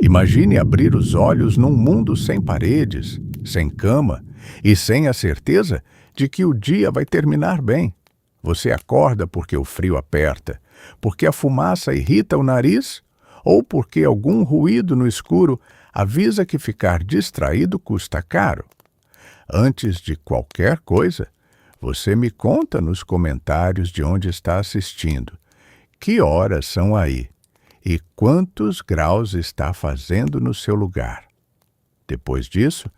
Imagine abrir os olhos num mundo sem paredes, sem cama e sem a certeza de que o dia vai terminar bem. Você acorda porque o frio aperta, porque a fumaça irrita o nariz ou porque algum ruído no escuro avisa que ficar distraído custa caro. Antes de qualquer coisa, você me conta nos comentários de onde está assistindo. Que horas são aí? E quantos graus está fazendo no seu lugar? Depois disso,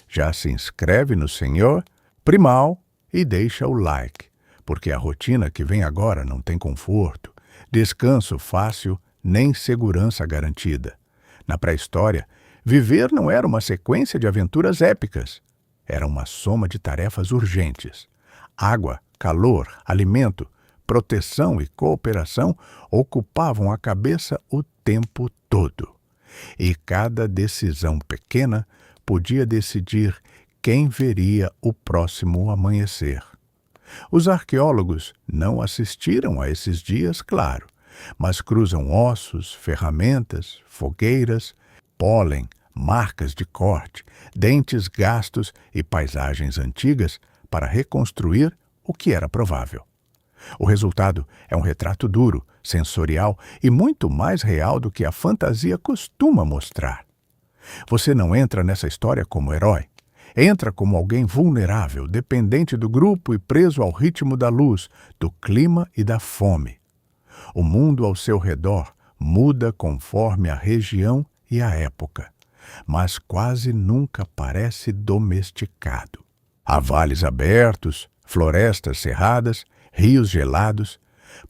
já se inscreve no Senhor Primal e deixa o like, porque a rotina que vem agora não tem conforto, descanso fácil nem segurança garantida. Na pré-história, viver não era uma sequência de aventuras épicas, era uma soma de tarefas urgentes. Água, calor, alimento, proteção e cooperação ocupavam a cabeça o tempo todo. E cada decisão pequena podia decidir quem veria o próximo amanhecer. Os arqueólogos não assistiram a esses dias, claro, mas cruzam ossos, ferramentas, fogueiras, pólen, marcas de corte, dentes gastos e paisagens antigas para reconstruir o que era provável. O resultado é um retrato duro, sensorial e muito mais real do que a fantasia costuma mostrar. Você não entra nessa história como herói. Entra como alguém vulnerável, dependente do grupo e preso ao ritmo da luz, do clima e da fome. O mundo ao seu redor muda conforme a região e a época, mas quase nunca parece domesticado. Há vales abertos, florestas cerradas, rios gelados,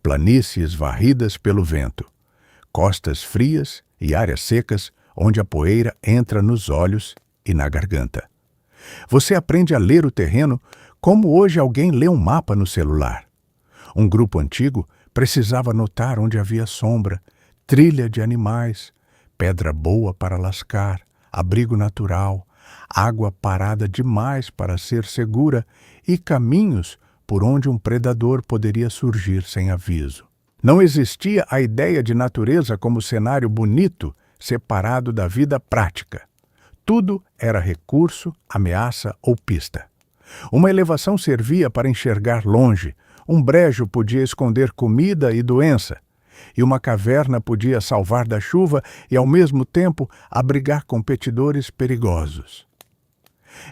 planícies varridas pelo vento, costas frias e áreas secas onde a poeira entra nos olhos e na garganta. Você aprende a ler o terreno como hoje alguém lê um mapa no celular. Um grupo antigo precisava notar onde havia sombra, trilha de animais, pedra boa para lascar, abrigo natural, água parada demais para ser segura e caminhos por onde um predador poderia surgir sem aviso. Não existia a ideia de natureza como cenário bonito, separado da vida prática. Tudo era recurso, ameaça ou pista. Uma elevação servia para enxergar longe, um brejo podia esconder comida e doença, e uma caverna podia salvar da chuva e, ao mesmo tempo, abrigar competidores perigosos.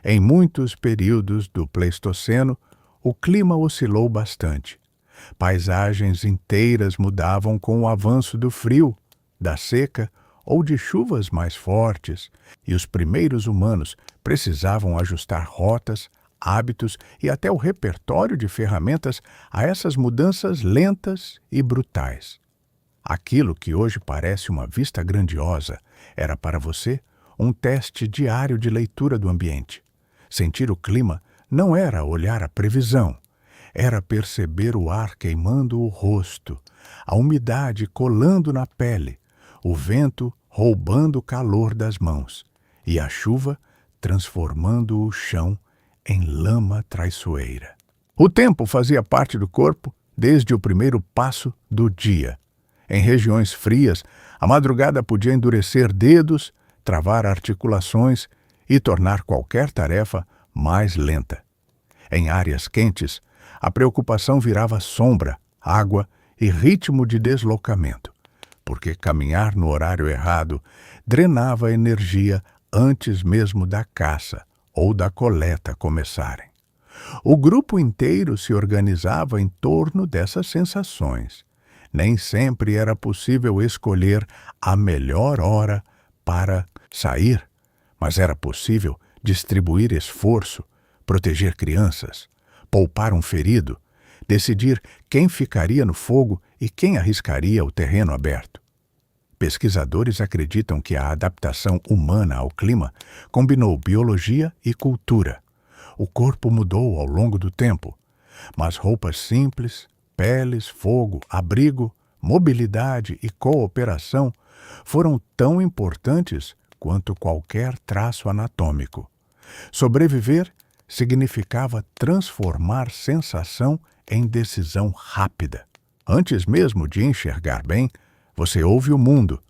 Em muitos períodos do Pleistoceno, o clima oscilou bastante. Paisagens inteiras mudavam com o avanço do frio, da seca ou de chuvas mais fortes, e os primeiros humanos precisavam ajustar rotas, hábitos e até o repertório de ferramentas a essas mudanças lentas e brutais. Aquilo que hoje parece uma vista grandiosa era para você um teste diário de leitura do ambiente. Sentir o clima não era olhar a previsão, era perceber o ar queimando o rosto, a umidade colando na pele, o vento roubando o calor das mãos e a chuva transformando o chão em lama traiçoeira. O tempo fazia parte do corpo desde o primeiro passo do dia. Em regiões frias, a madrugada podia endurecer dedos, travar articulações e tornar qualquer tarefa mais lenta. Em áreas quentes, a preocupação virava sombra, água e ritmo de deslocamento, porque caminhar no horário errado drenava energia antes mesmo da caça ou da coleta começarem. O grupo inteiro se organizava em torno dessas sensações. Nem sempre era possível escolher a melhor hora para sair, mas era possível distribuir esforço, proteger crianças, poupar um ferido, decidir quem ficaria no fogo e quem arriscaria o terreno aberto. Pesquisadores acreditam que a adaptação humana ao clima combinou biologia e cultura. O corpo mudou ao longo do tempo, mas roupas simples, peles, fogo, abrigo, mobilidade e cooperação foram tão importantes quanto qualquer traço anatômico. Sobreviver significava transformar sensação em decisão rápida. Antes mesmo de enxergar bem, você ouve o mundo,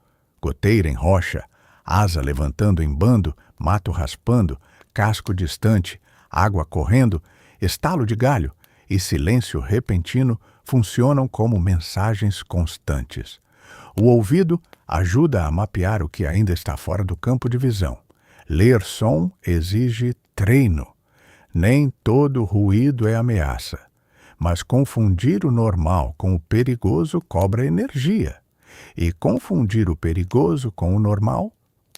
goteira em rocha, Asa levantando em bando, mato raspando, casco distante, água correndo, estalo de galho e silêncio repentino funcionam como mensagens constantes. O ouvido ajuda a mapear o que ainda está fora do campo de visão. Ler som exige treino. Nem todo ruído é ameaça, mas confundir o normal com o perigoso cobra energia. E confundir o perigoso com o normal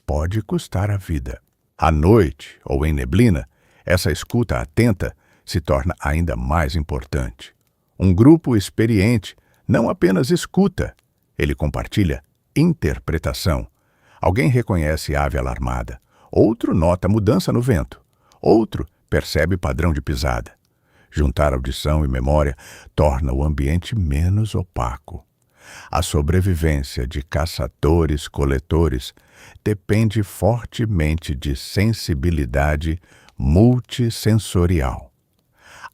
pode custar a vida. À noite ou em neblina, essa escuta atenta se torna ainda mais importante. Um grupo experiente não apenas escuta, ele compartilha interpretação. Alguém reconhece ave alarmada, outro nota mudança no vento, outro percebe padrão de pisada. Juntar audição e memória torna o ambiente menos opaco. A sobrevivência de caçadores-coletores depende fortemente de sensibilidade multissensorial.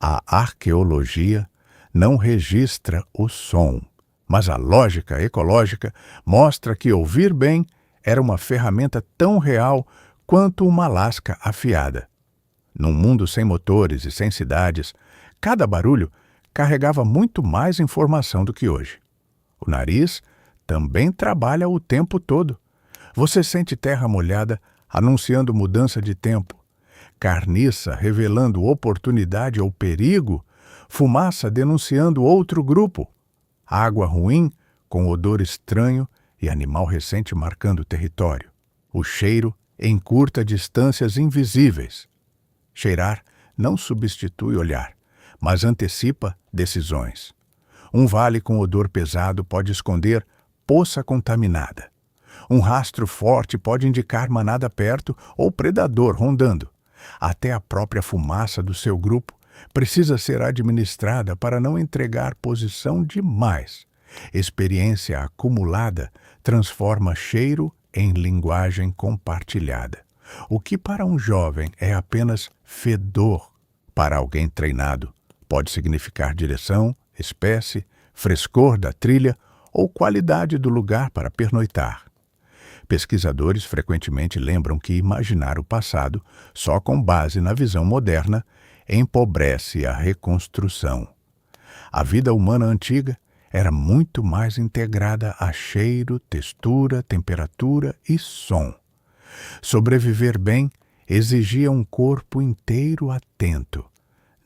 A arqueologia não registra o som, mas a lógica ecológica mostra que ouvir bem era uma ferramenta tão real quanto uma lasca afiada. Num mundo sem motores e sem cidades, cada barulho carregava muito mais informação do que hoje. O nariz também trabalha o tempo todo. Você sente terra molhada anunciando mudança de tempo, carniça revelando oportunidade ou perigo, fumaça denunciando outro grupo, água ruim com odor estranho e animal recente marcando território. O cheiro encurta distâncias invisíveis. Cheirar não substitui olhar, mas antecipa decisões. Um vale com odor pesado pode esconder poça contaminada. Um rastro forte pode indicar manada perto ou predador rondando. Até a própria fumaça do seu grupo precisa ser administrada para não entregar posição demais. Experiência acumulada transforma cheiro em linguagem compartilhada. O que para um jovem é apenas fedor, para alguém treinado pode significar direção, espécie, frescor da trilha ou qualidade do lugar para pernoitar. Pesquisadores frequentemente lembram que imaginar o passado só com base na visão moderna empobrece a reconstrução. A vida humana antiga era muito mais integrada a cheiro, textura, temperatura e som. Sobreviver bem exigia um corpo inteiro atento,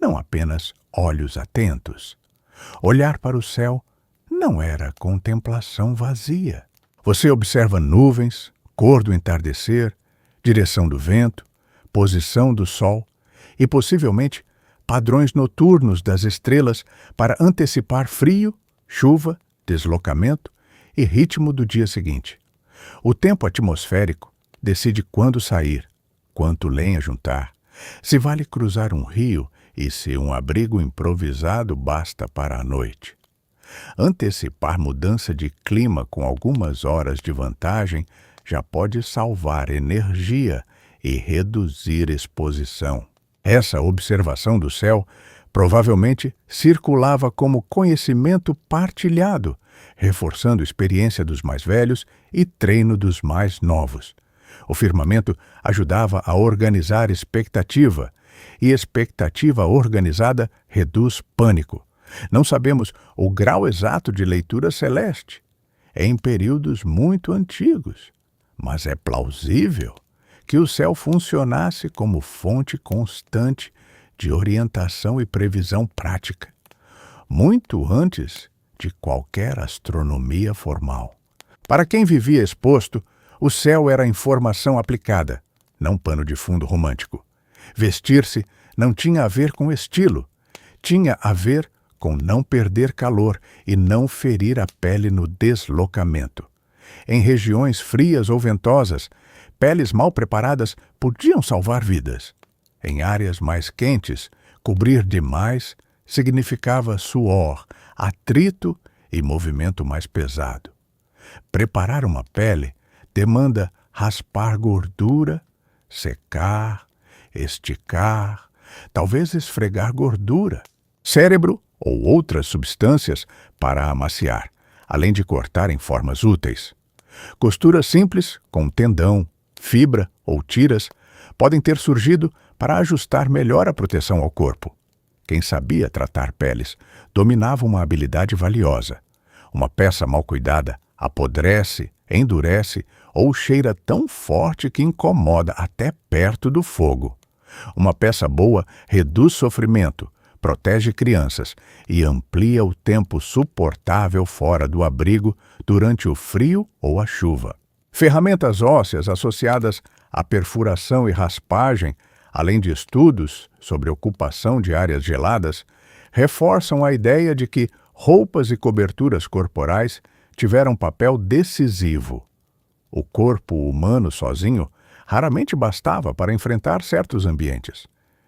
não apenas olhos atentos. Olhar para o céu não era contemplação vazia. Você observa nuvens, cor do entardecer, direção do vento, posição do sol e, possivelmente, padrões noturnos das estrelas para antecipar frio, chuva, deslocamento e ritmo do dia seguinte. O tempo atmosférico decide quando sair, quanto lenha juntar, se vale cruzar um rio e se um abrigo improvisado basta para a noite. Antecipar mudança de clima com algumas horas de vantagem já pode salvar energia e reduzir exposição. Essa observação do céu provavelmente circulava como conhecimento partilhado, reforçando a experiência dos mais velhos e treino dos mais novos. O firmamento ajudava a organizar expectativa, e expectativa organizada reduz pânico. Não sabemos o grau exato de leitura celeste em períodos muito antigos, mas é plausível que o céu funcionasse como fonte constante de orientação e previsão prática, muito antes de qualquer astronomia formal. Para quem vivia exposto, o céu era informação aplicada, não pano de fundo romântico. Vestir-se não tinha a ver com estilo, tinha a ver com não perder calor e não ferir a pele no deslocamento. Em regiões frias ou ventosas, peles mal preparadas podiam salvar vidas. Em áreas mais quentes, cobrir demais significava suor, atrito e movimento mais pesado. Preparar uma pele demanda raspar gordura, secar, esticar, talvez esfregar gordura, cérebro ou outras substâncias para amaciar, além de cortar em formas úteis. Costura simples com tendão, fibra ou tiras podem ter surgido para ajustar melhor a proteção ao corpo. Quem sabia tratar peles dominava uma habilidade valiosa. Uma peça mal cuidada apodrece, endurece ou cheira tão forte que incomoda até perto do fogo. Uma peça boa reduz sofrimento, protege crianças e amplia o tempo suportável fora do abrigo durante o frio ou a chuva. Ferramentas ósseas associadas à perfuração e raspagem, além de estudos sobre ocupação de áreas geladas, reforçam a ideia de que roupas e coberturas corporais tiveram papel decisivo. O corpo humano sozinho raramente bastava para enfrentar certos ambientes.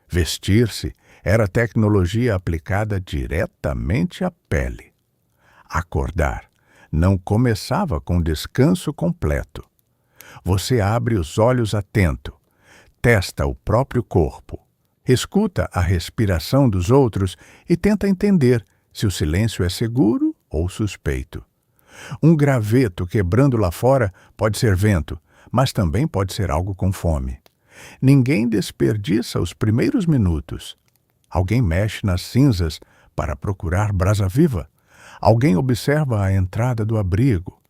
Vestir-se era tecnologia aplicada diretamente à pele. Acordar não começava com descanso completo. Você abre os olhos atento, testa o próprio corpo, escuta a respiração dos outros e tenta entender se o silêncio é seguro ou suspeito. Um graveto quebrando lá fora pode ser vento, mas também pode ser algo com fome. Ninguém desperdiça os primeiros minutos. Alguém mexe nas cinzas para procurar brasa viva. Alguém observa a entrada do abrigo.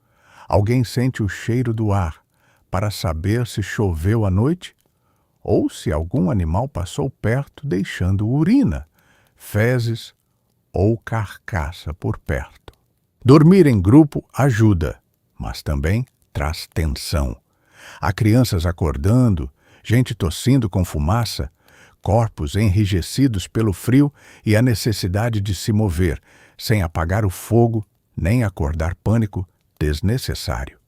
Alguém sente o cheiro do ar para saber se choveu à noite ou se algum animal passou perto deixando urina, fezes ou carcaça por perto. Dormir em grupo ajuda, mas também traz tensão. Há crianças acordando, gente tossindo com fumaça, corpos enrijecidos pelo frio e a necessidade de se mover, sem apagar o fogo nem acordar pânico desnecessário.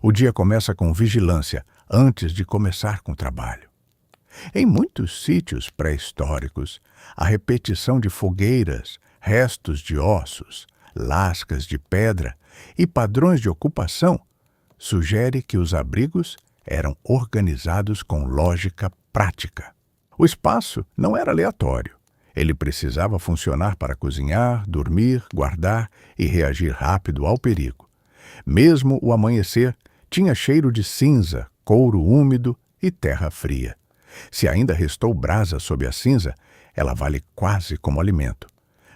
O dia começa com vigilância antes de começar com o trabalho. Em muitos sítios pré-históricos, a repetição de fogueiras, restos de ossos, lascas de pedra e padrões de ocupação sugere que os abrigos eram organizados com lógica prática. O espaço não era aleatório. Ele precisava funcionar para cozinhar, dormir, guardar e reagir rápido ao perigo. Mesmo o amanhecer tinha cheiro de cinza, couro úmido e terra fria. Se ainda restou brasa sob a cinza, ela vale quase como alimento.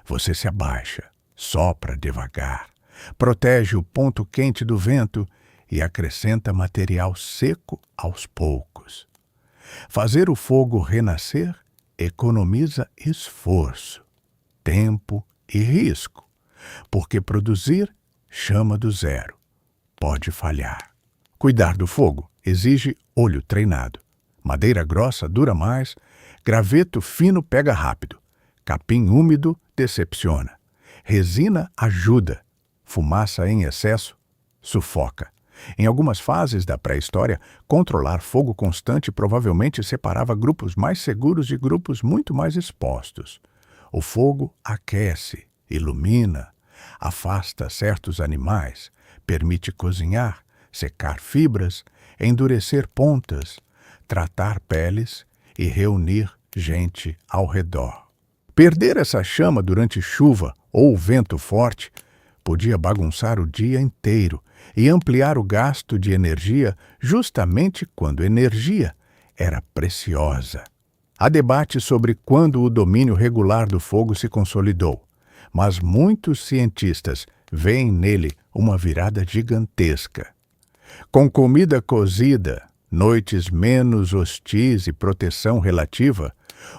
Você se abaixa, sopra devagar, protege o ponto quente do vento e acrescenta material seco aos poucos. Fazer o fogo renascer economiza esforço, tempo e risco, porque produzir chama do zero. Pode falhar. Cuidar do fogo exige olho treinado. Madeira grossa dura mais, graveto fino pega rápido, capim úmido decepciona, resina ajuda, fumaça em excesso sufoca. Em algumas fases da pré-história, controlar fogo constante provavelmente separava grupos mais seguros de grupos muito mais expostos. O fogo aquece, ilumina, afasta certos animais, permite cozinhar, secar fibras, endurecer pontas, tratar peles e reunir gente ao redor. Perder essa chama durante chuva ou vento forte podia bagunçar o dia inteiro e ampliar o gasto de energia justamente quando energia era preciosa. Há debate sobre quando o domínio regular do fogo se consolidou, mas muitos cientistas veem nele uma virada gigantesca. Com comida cozida, noites menos hostis e proteção relativa,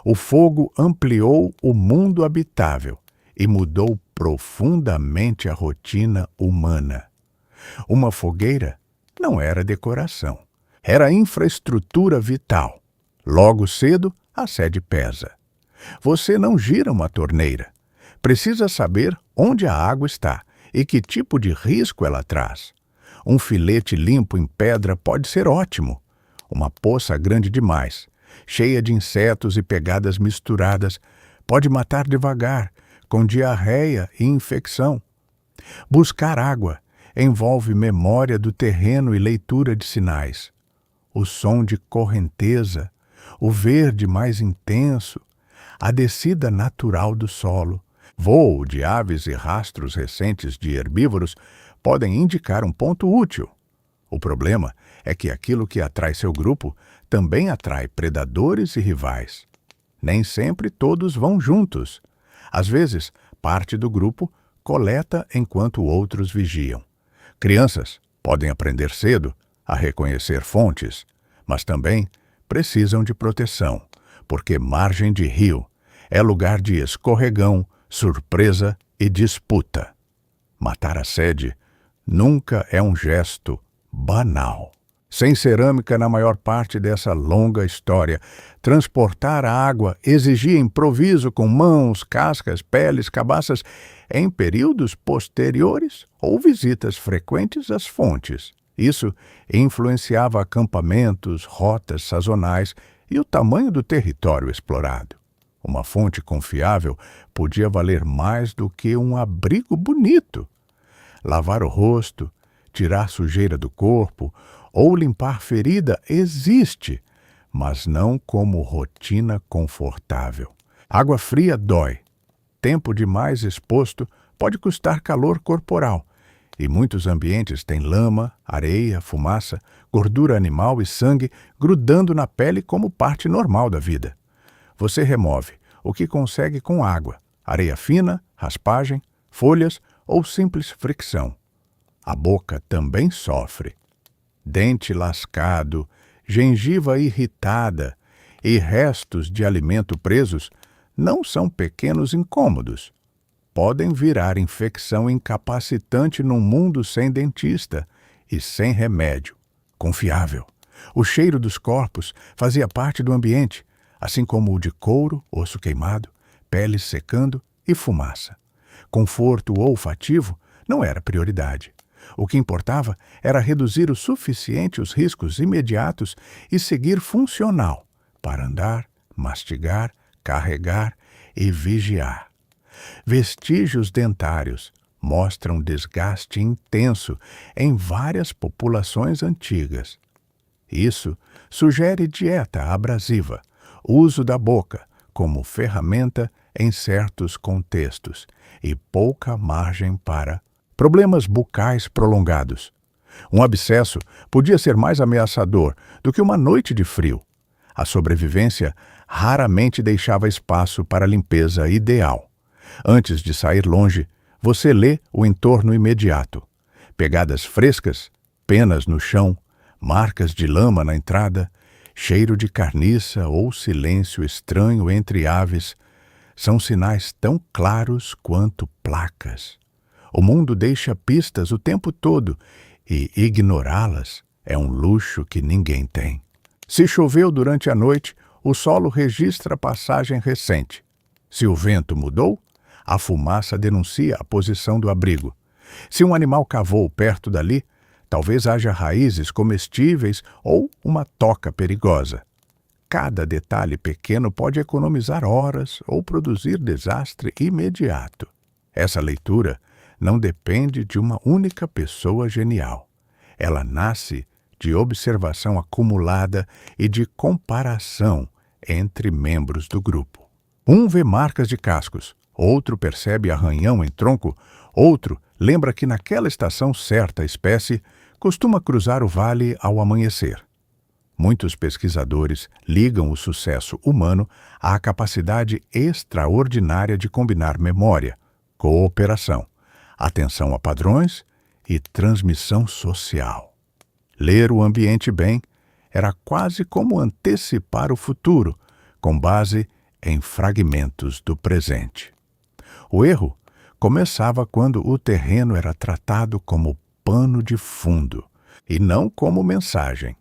o fogo ampliou o mundo habitável e mudou profundamente a rotina humana. Uma fogueira não era decoração, era infraestrutura vital. Logo cedo, a sede pesa. Você não gira uma torneira. Precisa saber onde a água está e que tipo de risco ela traz. Um filete limpo em pedra pode ser ótimo. Uma poça grande demais, cheia de insetos e pegadas misturadas, pode matar devagar, com diarreia e infecção. Buscar água envolve memória do terreno e leitura de sinais. O som de correnteza, o verde mais intenso, a descida natural do solo, voo de aves e rastros recentes de herbívoros podem indicar um ponto útil. O problema é que aquilo que atrai seu grupo também atrai predadores e rivais. Nem sempre todos vão juntos. Às vezes, parte do grupo coleta enquanto outros vigiam. Crianças podem aprender cedo a reconhecer fontes, mas também precisam de proteção, porque margem de rio é lugar de escorregão, surpresa e disputa. Matar a sede nunca é um gesto banal. Sem cerâmica na maior parte dessa longa história, transportar a água exigia improviso com mãos, cascas, peles, cabaças em períodos posteriores ou visitas frequentes às fontes. Isso influenciava acampamentos, rotas sazonais e o tamanho do território explorado. Uma fonte confiável podia valer mais do que um abrigo bonito. Lavar o rosto, tirar sujeira do corpo ou limpar ferida existe, mas não como rotina confortável. Água fria dói. Tempo demais exposto pode custar calor corporal. E muitos ambientes têm lama, areia, fumaça, gordura animal e sangue grudando na pele como parte normal da vida. Você remove o que consegue com água, areia fina, raspagem, folhas ou simples fricção. A boca também sofre. Dente lascado, gengiva irritada e restos de alimento presos não são pequenos incômodos. Podem virar infecção incapacitante num mundo sem dentista e sem remédio confiável. O cheiro dos corpos fazia parte do ambiente, assim como o de couro, osso queimado, pele secando e fumaça. Conforto olfativo não era prioridade. O que importava era reduzir o suficiente os riscos imediatos e seguir funcional para andar, mastigar, carregar e vigiar. Vestígios dentários mostram desgaste intenso em várias populações antigas. Isso sugere dieta abrasiva, uso da boca como ferramenta em certos contextos e pouca margem para problemas bucais prolongados. Um abscesso podia ser mais ameaçador do que uma noite de frio. A sobrevivência raramente deixava espaço para a limpeza ideal. Antes de sair longe, você lê o entorno imediato. Pegadas frescas, penas no chão, marcas de lama na entrada, cheiro de carniça ou silêncio estranho entre aves, são sinais tão claros quanto placas. O mundo deixa pistas o tempo todo e ignorá-las é um luxo que ninguém tem. Se choveu durante a noite, o solo registra passagem recente. Se o vento mudou, a fumaça denuncia a posição do abrigo. Se um animal cavou perto dali, talvez haja raízes comestíveis ou uma toca perigosa. Cada detalhe pequeno pode economizar horas ou produzir desastre imediato. Essa leitura não depende de uma única pessoa genial. Ela nasce de observação acumulada e de comparação entre membros do grupo. Um vê marcas de cascos, outro percebe arranhão em tronco, outro lembra que naquela estação certa espécie costuma cruzar o vale ao amanhecer. Muitos pesquisadores ligam o sucesso humano à capacidade extraordinária de combinar memória, cooperação, atenção a padrões e transmissão social. Ler o ambiente bem era quase como antecipar o futuro, com base em fragmentos do presente. O erro começava quando o terreno era tratado como pano de fundo e não como mensagem.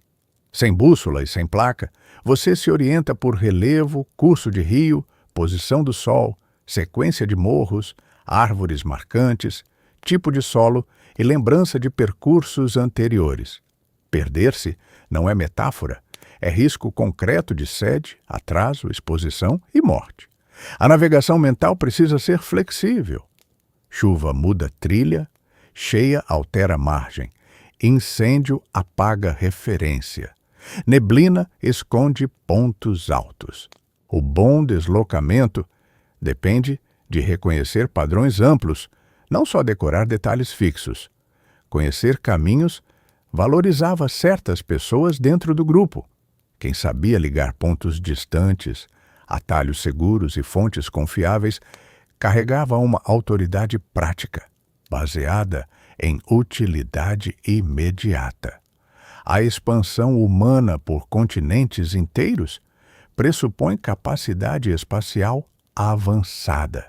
Sem bússola e sem placa, você se orienta por relevo, curso de rio, posição do sol, sequência de morros, árvores marcantes, tipo de solo e lembrança de percursos anteriores. Perder-se não é metáfora, é risco concreto de sede, atraso, exposição e morte. A navegação mental precisa ser flexível. Chuva muda trilha, cheia altera margem, incêndio apaga referência. Neblina esconde pontos altos. O bom deslocamento depende de reconhecer padrões amplos, não só decorar detalhes fixos. Conhecer caminhos valorizava certas pessoas dentro do grupo. Quem sabia ligar pontos distantes, atalhos seguros e fontes confiáveis, carregava uma autoridade prática, baseada em utilidade imediata. A expansão humana por continentes inteiros pressupõe capacidade espacial avançada.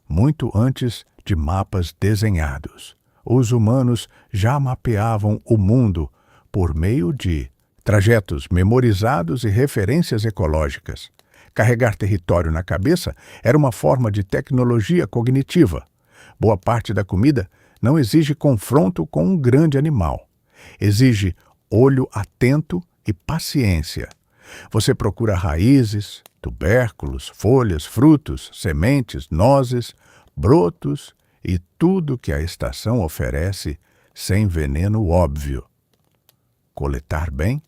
Muito antes de mapas desenhados, os humanos já mapeavam o mundo por meio de trajetos memorizados e referências ecológicas. Carregar território na cabeça era uma forma de tecnologia cognitiva. Boa parte da comida não exige confronto com um grande animal. Exige olho atento e paciência. Você procura raízes, tubérculos, folhas, frutos, sementes, nozes, brotos e tudo que a estação oferece sem veneno óbvio. Coletar bem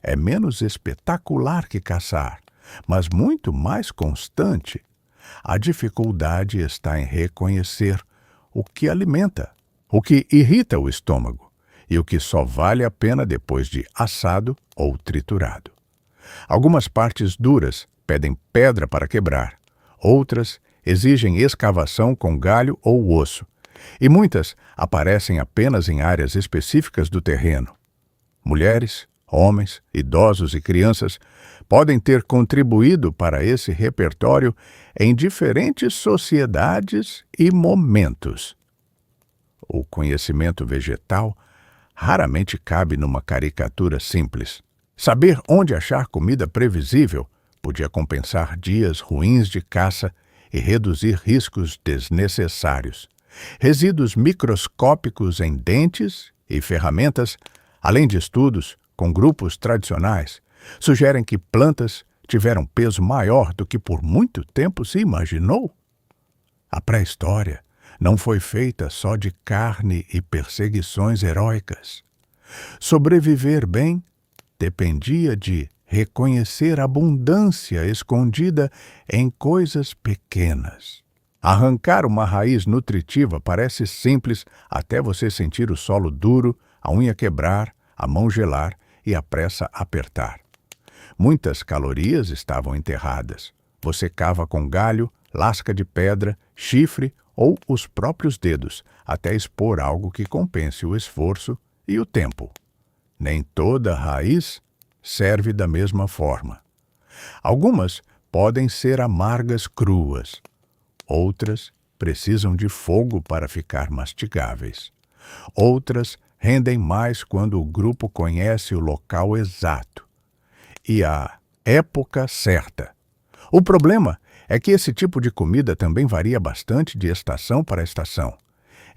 é menos espetacular que caçar, mas muito mais constante. A dificuldade está em reconhecer o que alimenta, o que irrita o estômago e o que só vale a pena depois de assado ou triturado. Algumas partes duras pedem pedra para quebrar, outras exigem escavação com galho ou osso, e muitas aparecem apenas em áreas específicas do terreno. Mulheres, homens, idosos e crianças podem ter contribuído para esse repertório em diferentes sociedades e momentos. O conhecimento vegetal raramente cabe numa caricatura simples. Saber onde achar comida previsível podia compensar dias ruins de caça e reduzir riscos desnecessários. Resíduos microscópicos em dentes e ferramentas, além de estudos com grupos tradicionais, sugerem que plantas tiveram peso maior do que por muito tempo se imaginou. A pré-história não foi feita só de carne e perseguições heróicas. Sobreviver bem dependia de reconhecer a abundância escondida em coisas pequenas. Arrancar uma raiz nutritiva parece simples até você sentir o solo duro, a unha quebrar, a mão gelar e a pressa apertar. Muitas calorias estavam enterradas. Você cava com galho, lasca de pedra, chifre ou os próprios dedos, até expor algo que compense o esforço e o tempo. Nem toda raiz serve da mesma forma. Algumas podem ser amargas cruas. Outras precisam de fogo para ficar mastigáveis. Outras rendem mais quando o grupo conhece o local exato e a época certa. O problema é que esse tipo de comida também varia bastante de estação para estação.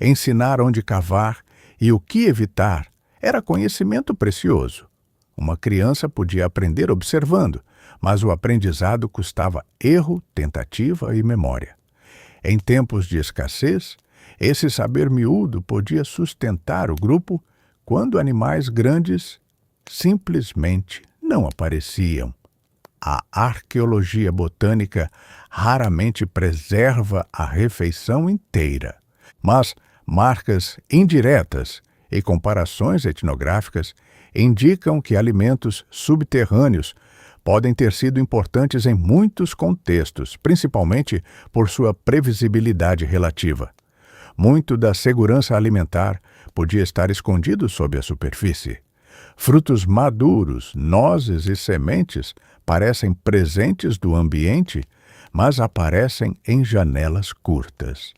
Ensinar onde cavar e o que evitar era conhecimento precioso. Uma criança podia aprender observando, mas o aprendizado custava erro, tentativa e memória. Em tempos de escassez, esse saber miúdo podia sustentar o grupo quando animais grandes simplesmente não apareciam. A arqueologia botânica raramente preserva a refeição inteira, mas marcas indiretas e comparações etnográficas indicam que alimentos subterrâneos podem ter sido importantes em muitos contextos, principalmente por sua previsibilidade relativa. Muito da segurança alimentar podia estar escondido sob a superfície. Frutos maduros, nozes e sementes parecem presentes do ambiente, mas aparecem em janelas curtas.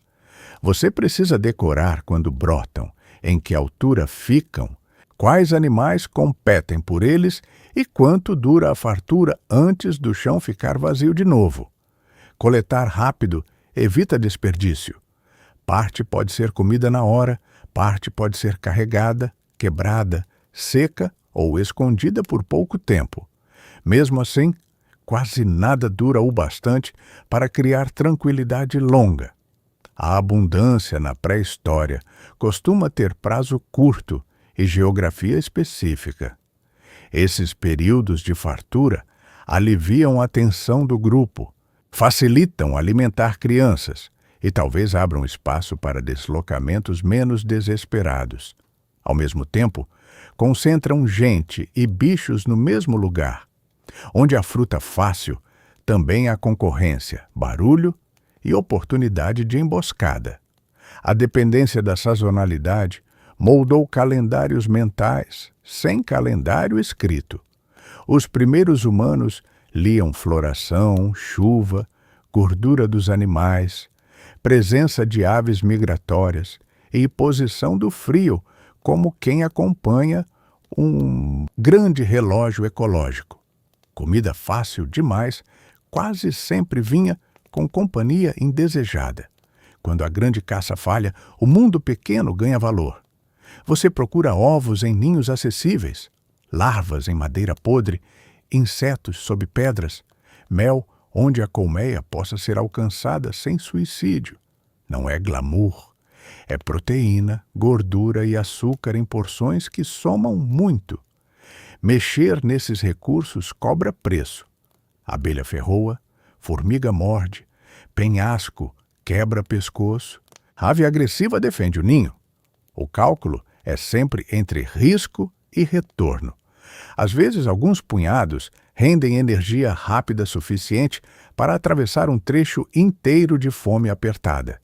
Você precisa decorar quando brotam, em que altura ficam, quais animais competem por eles e quanto dura a fartura antes do chão ficar vazio de novo. Coletar rápido evita desperdício. Parte pode ser comida na hora, parte pode ser carregada, quebrada, seca ou escondida por pouco tempo. Mesmo assim, quase nada dura o bastante para criar tranquilidade longa. A abundância na pré-história costuma ter prazo curto e geografia específica. Esses períodos de fartura aliviam a tensão do grupo, facilitam alimentar crianças e talvez abram espaço para deslocamentos menos desesperados. Ao mesmo tempo, concentram gente e bichos no mesmo lugar. Onde há fruta fácil, também há concorrência, barulho e oportunidade de emboscada. A dependência da sazonalidade moldou calendários mentais, sem calendário escrito. Os primeiros humanos liam floração, chuva, gordura dos animais, presença de aves migratórias e posição do frio, como quem acompanha um grande relógio ecológico. Comida fácil demais quase sempre vinha com companhia indesejada. Quando a grande caça falha, o mundo pequeno ganha valor. Você procura ovos em ninhos acessíveis, larvas em madeira podre, insetos sob pedras, mel onde a colmeia possa ser alcançada sem suicídio. Não é glamour, é proteína, gordura e açúcar em porções que somam muito. Mexer nesses recursos cobra preço. Abelha ferroa, formiga morde, penhasco quebra pescoço, ave agressiva defende o ninho. O cálculo é sempre entre risco e retorno. Às vezes, alguns punhados rendem energia rápida suficiente para atravessar um trecho inteiro de fome apertada.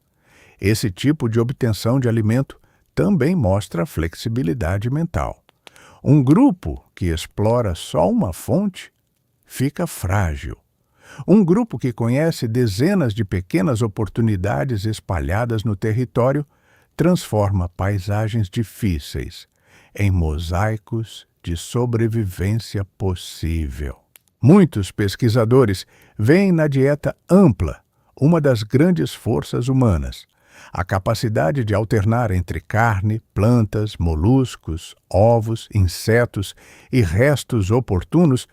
Esse tipo de obtenção de alimento também mostra flexibilidade mental. Um grupo que explora só uma fonte fica frágil. Um grupo que conhece dezenas de pequenas oportunidades espalhadas no território transforma paisagens difíceis em mosaicos de sobrevivência possível. Muitos pesquisadores veem na dieta ampla uma das grandes forças humanas, a capacidade de alternar entre carne, plantas, moluscos, ovos, insetos e restos oportunos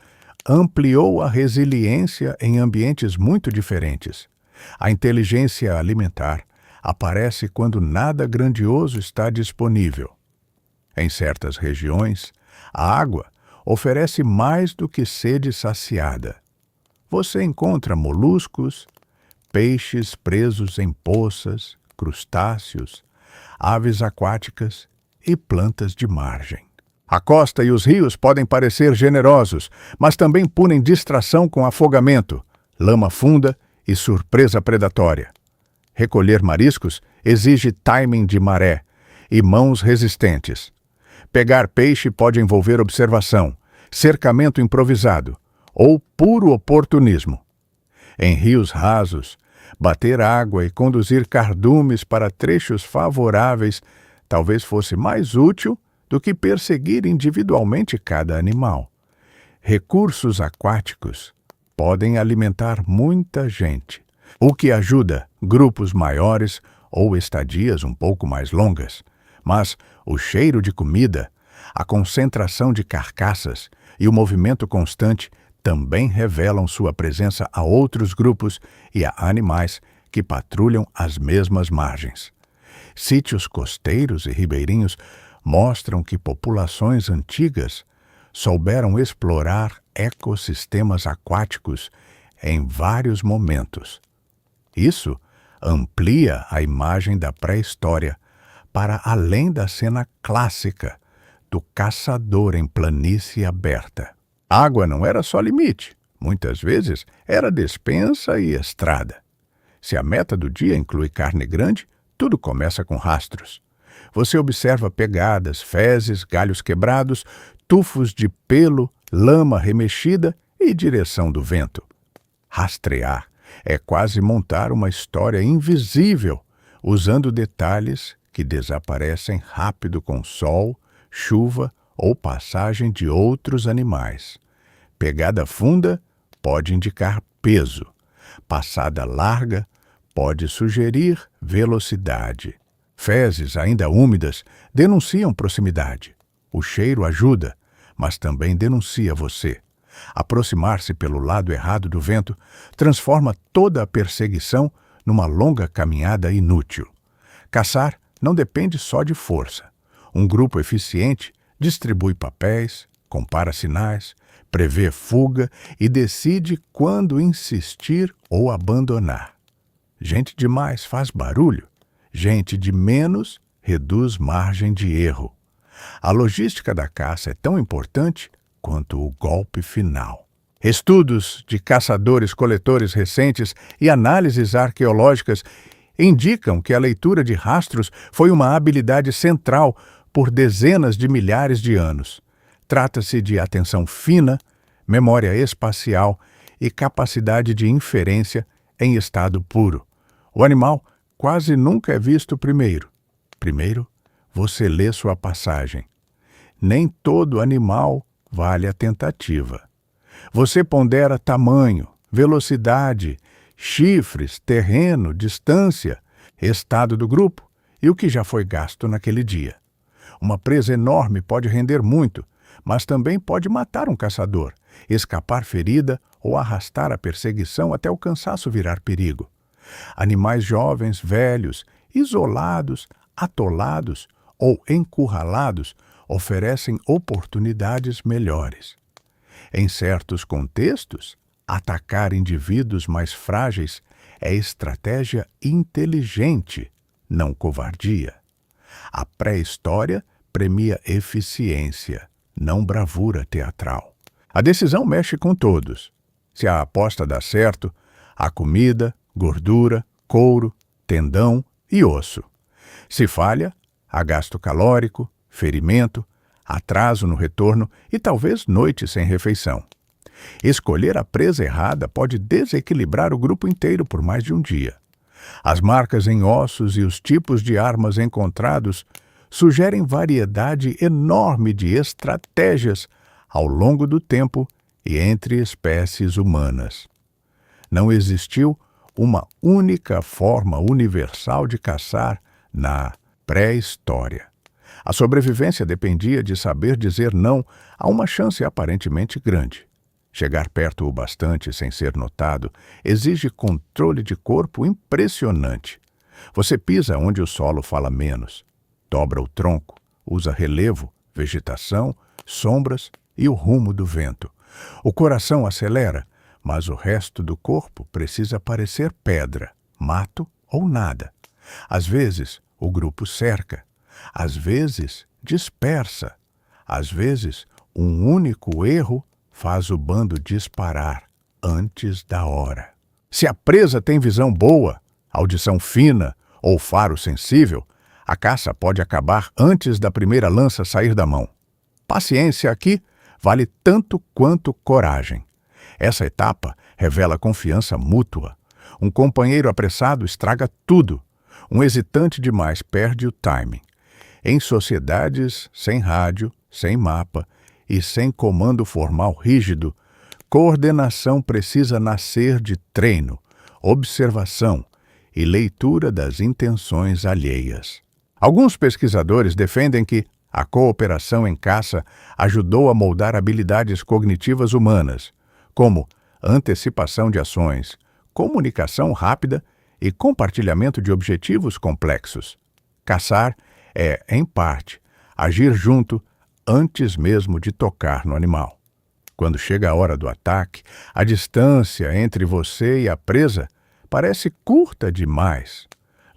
ampliou a resiliência em ambientes muito diferentes. A inteligência alimentar aparece quando nada grandioso está disponível. Em certas regiões, a água oferece mais do que sede saciada. Você encontra moluscos, peixes presos em poças, crustáceos, aves aquáticas e plantas de margem. A costa e os rios podem parecer generosos, mas também punem distração com afogamento, lama funda e surpresa predatória. Recolher mariscos exige timing de maré e mãos resistentes. Pegar peixe pode envolver observação, cercamento improvisado ou puro oportunismo. Em rios rasos, bater água e conduzir cardumes para trechos favoráveis talvez fosse mais útil do que perseguir individualmente cada animal. Recursos aquáticos podem alimentar muita gente, o que ajuda grupos maiores ou estadias um pouco mais longas. Mas o cheiro de comida, a concentração de carcaças e o movimento constante também revelam sua presença a outros grupos e a animais que patrulham as mesmas margens. Sítios costeiros e ribeirinhos mostram que populações antigas souberam explorar ecossistemas aquáticos em vários momentos. Isso amplia a imagem da pré-história para além da cena clássica do caçador em planície aberta. Água não era só limite, muitas vezes era despensa e estrada. Se a meta do dia inclui carne grande, tudo começa com rastros. Você observa pegadas, fezes, galhos quebrados, tufos de pelo, lama remexida e direção do vento. Rastrear é quase montar uma história invisível, usando detalhes que desaparecem rápido com sol, chuva ou passagem de outros animais. Pegada funda pode indicar peso. Passada larga pode sugerir velocidade. Fezes ainda úmidas denunciam proximidade. O cheiro ajuda, mas também denuncia você. Aproximar-se pelo lado errado do vento transforma toda a perseguição numa longa caminhada inútil. Caçar não depende só de força. Um grupo eficiente distribui papéis, compara sinais, prevê fuga e decide quando insistir ou abandonar. Gente demais faz barulho. Gente de menos reduz margem de erro. A logística da caça é tão importante quanto o golpe final. Estudos de caçadores-coletores recentes e análises arqueológicas indicam que a leitura de rastros foi uma habilidade central por dezenas de milhares de anos. Trata-se de atenção fina, memória espacial e capacidade de inferência em estado puro. O animal quase nunca é visto primeiro. Primeiro, você lê sua passagem. Nem todo animal vale a tentativa. Você pondera tamanho, velocidade, chifres, terreno, distância, estado do grupo e o que já foi gasto naquele dia. Uma presa enorme pode render muito, mas também pode matar um caçador, escapar ferida ou arrastar a perseguição até o cansaço virar perigo. Animais jovens, velhos, isolados, atolados ou encurralados oferecem oportunidades melhores. Em certos contextos, atacar indivíduos mais frágeis é estratégia inteligente, não covardia. A pré-história premia eficiência, não bravura teatral. A decisão mexe com todos. Se a aposta dá certo, há comida, gordura, couro, tendão e osso. Se falha, há gasto calórico, ferimento, atraso no retorno e talvez noite sem refeição. Escolher a presa errada pode desequilibrar o grupo inteiro por mais de um dia. As marcas em ossos e os tipos de armas encontrados sugerem variedade enorme de estratégias ao longo do tempo e entre espécies humanas. Não existiu uma única forma universal de caçar na pré-história. A sobrevivência dependia de saber dizer não a uma chance aparentemente grande. Chegar perto o bastante sem ser notado exige controle de corpo impressionante. Você pisa onde o solo fala menos, dobra o tronco, usa relevo, vegetação, sombras e o rumo do vento. O coração acelera, mas o resto do corpo precisa parecer pedra, mato ou nada. Às vezes, o grupo cerca. Às vezes, dispersa. Às vezes, um único erro faz o bando disparar antes da hora. Se a presa tem visão boa, audição fina ou faro sensível, a caça pode acabar antes da primeira lança sair da mão. Paciência aqui vale tanto quanto coragem. Essa etapa revela confiança mútua. Um companheiro apressado estraga tudo. Um hesitante demais perde o timing. Em sociedades sem rádio, sem mapa e sem comando formal rígido, coordenação precisa nascer de treino, observação e leitura das intenções alheias. Alguns pesquisadores defendem que a cooperação em caça ajudou a moldar habilidades cognitivas humanas, como antecipação de ações, comunicação rápida e compartilhamento de objetivos complexos. Caçar é, em parte, agir junto antes mesmo de tocar no animal. Quando chega a hora do ataque, a distância entre você e a presa parece curta demais.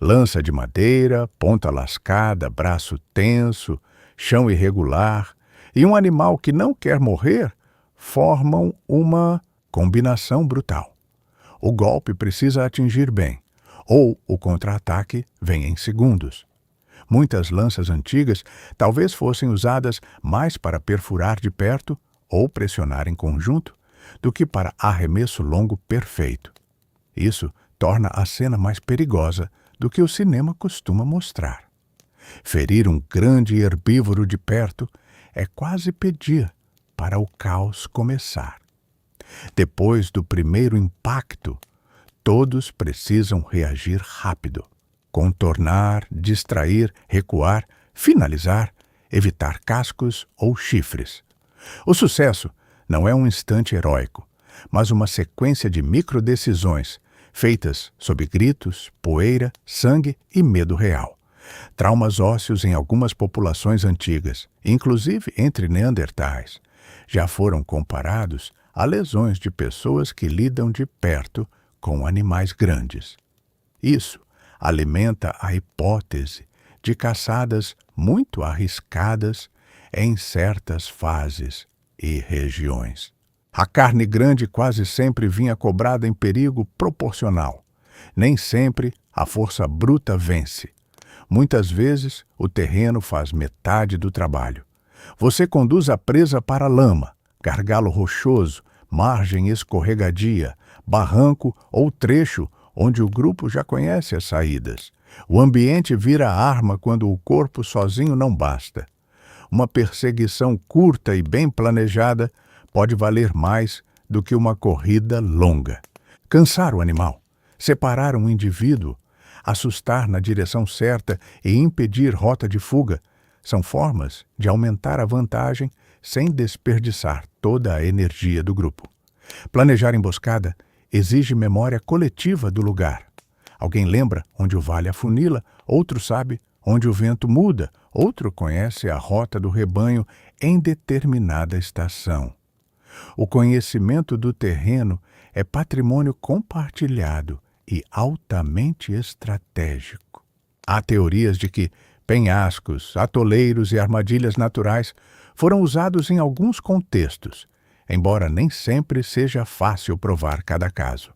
Lança de madeira, ponta lascada, braço tenso, chão irregular e um animal que não quer morrer formam uma combinação brutal. O golpe precisa atingir bem, ou o contra-ataque vem em segundos. Muitas lanças antigas talvez fossem usadas mais para perfurar de perto ou pressionar em conjunto do que para arremesso longo perfeito. Isso torna a cena mais perigosa do que o cinema costuma mostrar. Ferir um grande herbívoro de perto é quase pedir para o caos começar. Depois do primeiro impacto, todos precisam reagir rápido. Contornar, distrair, recuar, finalizar, evitar cascos ou chifres. O sucesso não é um instante heróico, mas uma sequência de microdecisões feitas sob gritos, poeira, sangue e medo real. Traumas ósseos em algumas populações antigas, inclusive entre neandertais, já foram comparados a lesões de pessoas que lidam de perto com animais grandes. Isso alimenta a hipótese de caçadas muito arriscadas em certas fases e regiões. A carne grande quase sempre vinha cobrada em perigo proporcional. Nem sempre a força bruta vence. Muitas vezes o terreno faz metade do trabalho. Você conduz a presa para a lama, gargalo rochoso, margem escorregadia, barranco ou trecho onde o grupo já conhece as saídas. O ambiente vira arma quando o corpo sozinho não basta. Uma perseguição curta e bem planejada pode valer mais do que uma corrida longa. Cansar o animal, separar um indivíduo, assustar na direção certa e impedir rota de fuga são formas de aumentar a vantagem sem desperdiçar toda a energia do grupo. Planejar emboscada exige memória coletiva do lugar. Alguém lembra onde o vale afunila, outro sabe onde o vento muda, outro conhece a rota do rebanho em determinada estação. O conhecimento do terreno é patrimônio compartilhado e altamente estratégico. Há teorias de que penhascos, atoleiros e armadilhas naturais foram usados em alguns contextos, embora nem sempre seja fácil provar cada caso.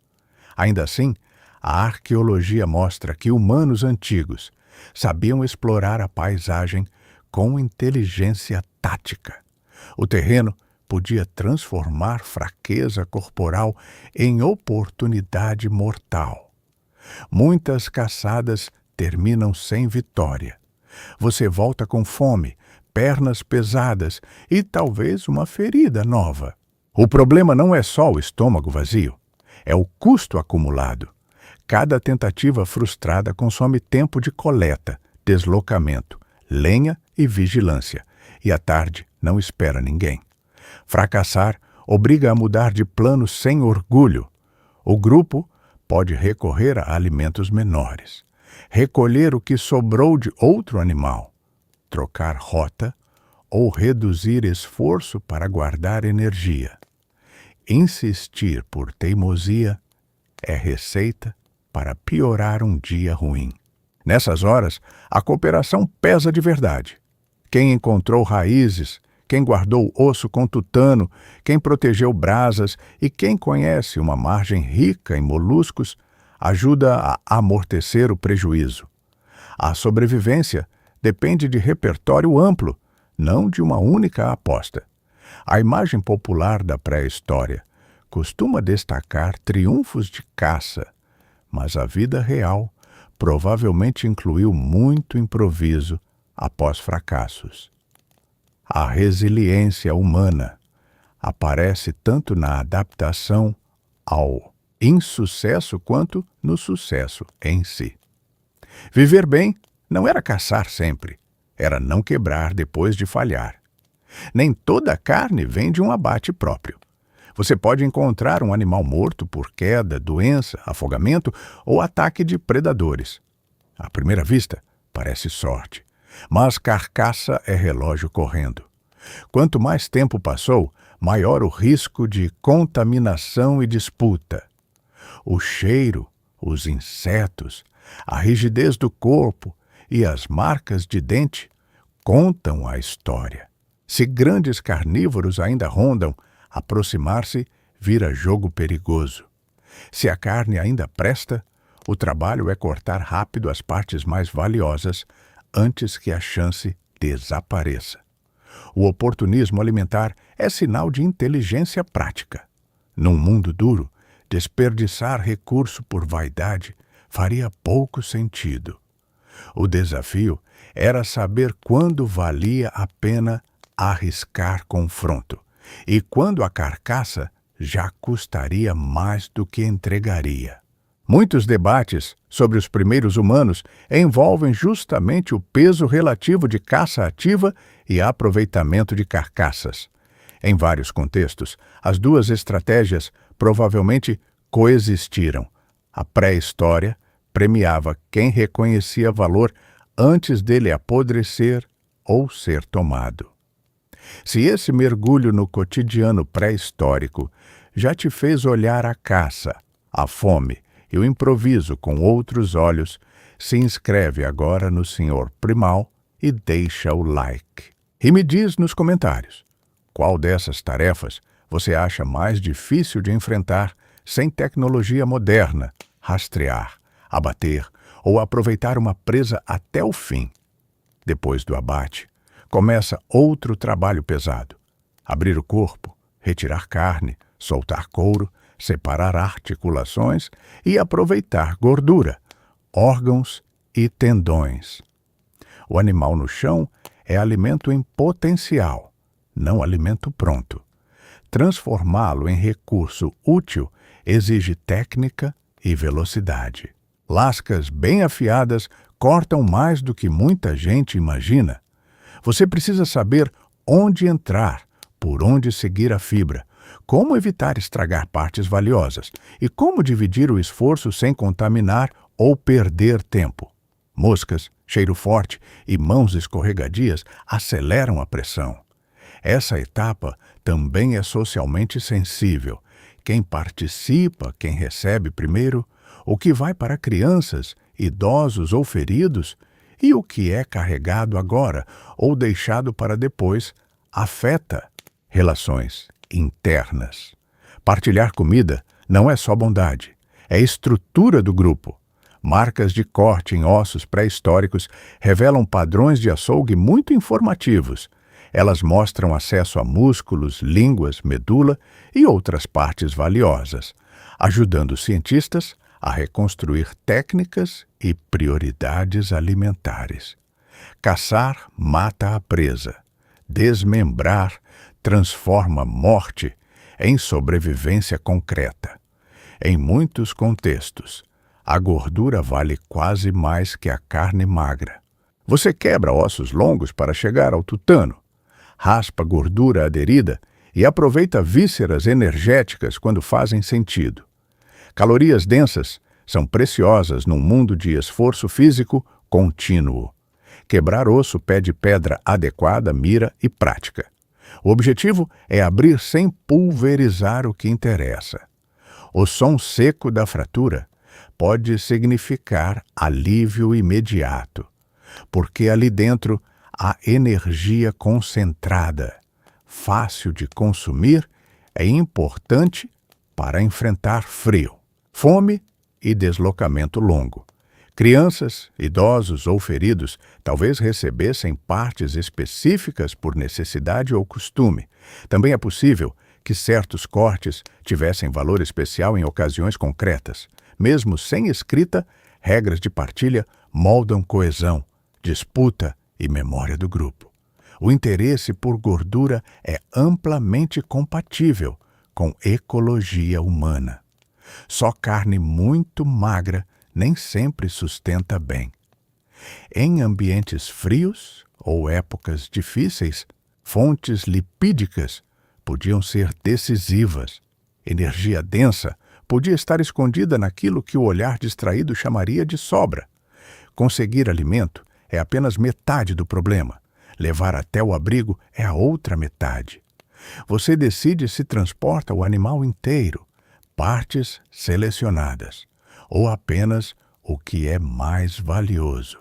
Ainda assim, a arqueologia mostra que humanos antigos sabiam explorar a paisagem com inteligência tática. O terreno podia transformar fraqueza corporal em oportunidade mortal. Muitas caçadas terminam sem vitória. Você volta com fome, pernas pesadas e talvez uma ferida nova. O problema não é só o estômago vazio, é o custo acumulado. Cada tentativa frustrada consome tempo de coleta, deslocamento, lenha e vigilância, e à tarde não espera ninguém. Fracassar obriga a mudar de plano sem orgulho. O grupo pode recorrer a alimentos menores, recolher o que sobrou de outro animal, trocar rota ou reduzir esforço para guardar energia. Insistir por teimosia é receita para piorar um dia ruim. Nessas horas, a cooperação pesa de verdade. Quem encontrou raízes, quem guardou osso com tutano, quem protegeu brasas e quem conhece uma margem rica em moluscos, ajuda a amortecer o prejuízo. A sobrevivência depende de repertório amplo, não de uma única aposta. A imagem popular da pré-história costuma destacar triunfos de caça, mas a vida real provavelmente incluiu muito improviso após fracassos. A resiliência humana aparece tanto na adaptação ao insucesso quanto no sucesso em si. Viver bem não era caçar sempre, era não quebrar depois de falhar. Nem toda carne vem de um abate próprio. Você pode encontrar um animal morto por queda, doença, afogamento ou ataque de predadores. À primeira vista, parece sorte, mas carcaça é relógio correndo. Quanto mais tempo passou, maior o risco de contaminação e disputa. O cheiro, os insetos, a rigidez do corpo e as marcas de dente contam a história. Se grandes carnívoros ainda rondam, aproximar-se vira jogo perigoso. Se a carne ainda presta, o trabalho é cortar rápido as partes mais valiosas antes que a chance desapareça. O oportunismo alimentar é sinal de inteligência prática. Num mundo duro, desperdiçar recurso por vaidade faria pouco sentido. O desafio era saber quando valia a pena arriscar confronto e quando a carcaça já custaria mais do que entregaria. Muitos debates sobre os primeiros humanos envolvem justamente o peso relativo de caça ativa e aproveitamento de carcaças. Em vários contextos, as duas estratégias provavelmente coexistiram. A pré-história premiava quem reconhecia valor antes dele apodrecer ou ser tomado. Se esse mergulho no cotidiano pré-histórico já te fez olhar a caça, a fome e o improviso com outros olhos, se inscreve agora no Senhor Primal e deixa o like. E me diz nos comentários, qual dessas tarefas você acha mais difícil de enfrentar sem tecnologia moderna, rastrear, abater ou aproveitar uma presa até o fim. Depois do abate, começa outro trabalho pesado. Abrir o corpo, retirar carne, soltar couro, separar articulações e aproveitar gordura, órgãos e tendões. O animal no chão é alimento em potencial, não alimento pronto. Transformá-lo em recurso útil exige técnica e velocidade. Lascas bem afiadas cortam mais do que muita gente imagina. Você precisa saber onde entrar, por onde seguir a fibra, como evitar estragar partes valiosas e como dividir o esforço sem contaminar ou perder tempo. Moscas, cheiro forte e mãos escorregadias aceleram a pressão. Essa etapa também é socialmente sensível. Quem participa, quem recebe primeiro, o que vai para crianças, idosos ou feridos, e o que é carregado agora ou deixado para depois, afeta relações internas. Partilhar comida não é só bondade, é estrutura do grupo. Marcas de corte em ossos pré-históricos revelam padrões de açougue muito informativos. Elas mostram acesso a músculos, línguas, medula e outras partes valiosas, ajudando os cientistas a reconstruir técnicas e prioridades alimentares. Caçar mata a presa. Desmembrar transforma morte em sobrevivência concreta. Em muitos contextos, a gordura vale quase mais que a carne magra. Você quebra ossos longos para chegar ao tutano, raspa gordura aderida e aproveita vísceras energéticas quando fazem sentido. Calorias densas são preciosas num mundo de esforço físico contínuo. Quebrar osso pede pedra adequada, mira e prática. O objetivo é abrir sem pulverizar o que interessa. O som seco da fratura pode significar alívio imediato, porque ali dentro há energia concentrada, fácil de consumir e importante para enfrentar frio, fome e deslocamento longo. Crianças, idosos ou feridos talvez recebessem partes específicas por necessidade ou costume. Também é possível que certos cortes tivessem valor especial em ocasiões concretas. Mesmo sem escrita, regras de partilha moldam coesão, disputa e memória do grupo. O interesse por gordura é amplamente compatível com ecologia humana. Só carne muito magra nem sempre sustenta bem. Em ambientes frios ou épocas difíceis, fontes lipídicas podiam ser decisivas. Energia densa podia estar escondida naquilo que o olhar distraído chamaria de sobra. Conseguir alimento é apenas metade do problema. Levar até o abrigo é a outra metade. Você decide se transporta o animal inteiro, partes selecionadas, ou apenas o que é mais valioso.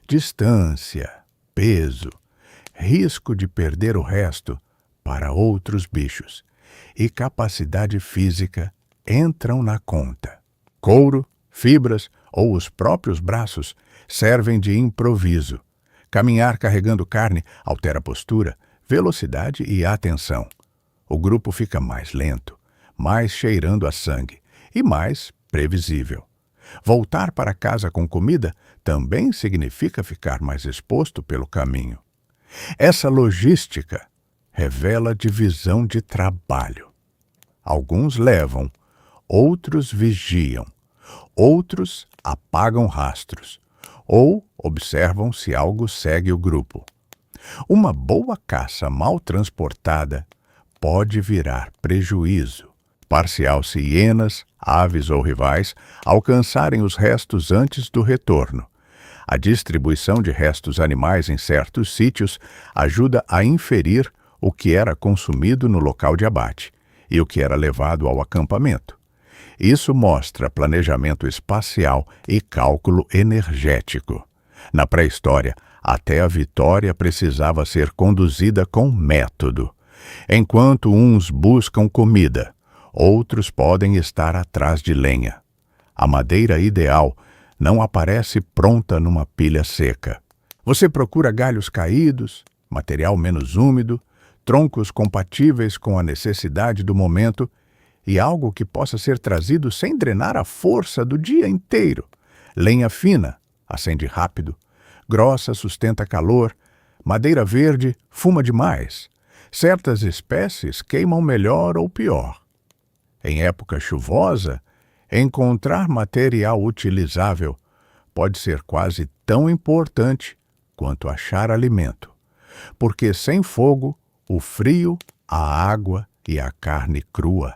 Distância, peso, risco de perder o resto para outros bichos e capacidade física entram na conta. Couro, fibras ou os próprios braços servem de improviso. Caminhar carregando carne altera a postura, velocidade e atenção. O grupo fica mais lento, mais cheirando a sangue e mais previsível. Voltar para casa com comida também significa ficar mais exposto pelo caminho. Essa logística revela divisão de trabalho. Alguns levam, outros vigiam, outros apagam rastros ou observam se algo segue o grupo. Uma boa caça mal transportada pode virar prejuízo, parcial se hienas, aves ou rivais alcançarem os restos antes do retorno. A distribuição de restos animais em certos sítios ajuda a inferir o que era consumido no local de abate e o que era levado ao acampamento. Isso mostra planejamento espacial e cálculo energético. Na pré-história, até a vitória precisava ser conduzida com método. Enquanto uns buscam comida, outros podem estar atrás de lenha. A madeira ideal não aparece pronta numa pilha seca. Você procura galhos caídos, material menos úmido, troncos compatíveis com a necessidade do momento e algo que possa ser trazido sem drenar a força do dia inteiro. Lenha fina, acende rápido. Grossa, sustenta calor. Madeira verde, fuma demais. Certas espécies queimam melhor ou pior. Em época chuvosa, encontrar material utilizável pode ser quase tão importante quanto achar alimento, porque sem fogo, o frio, a água e a carne crua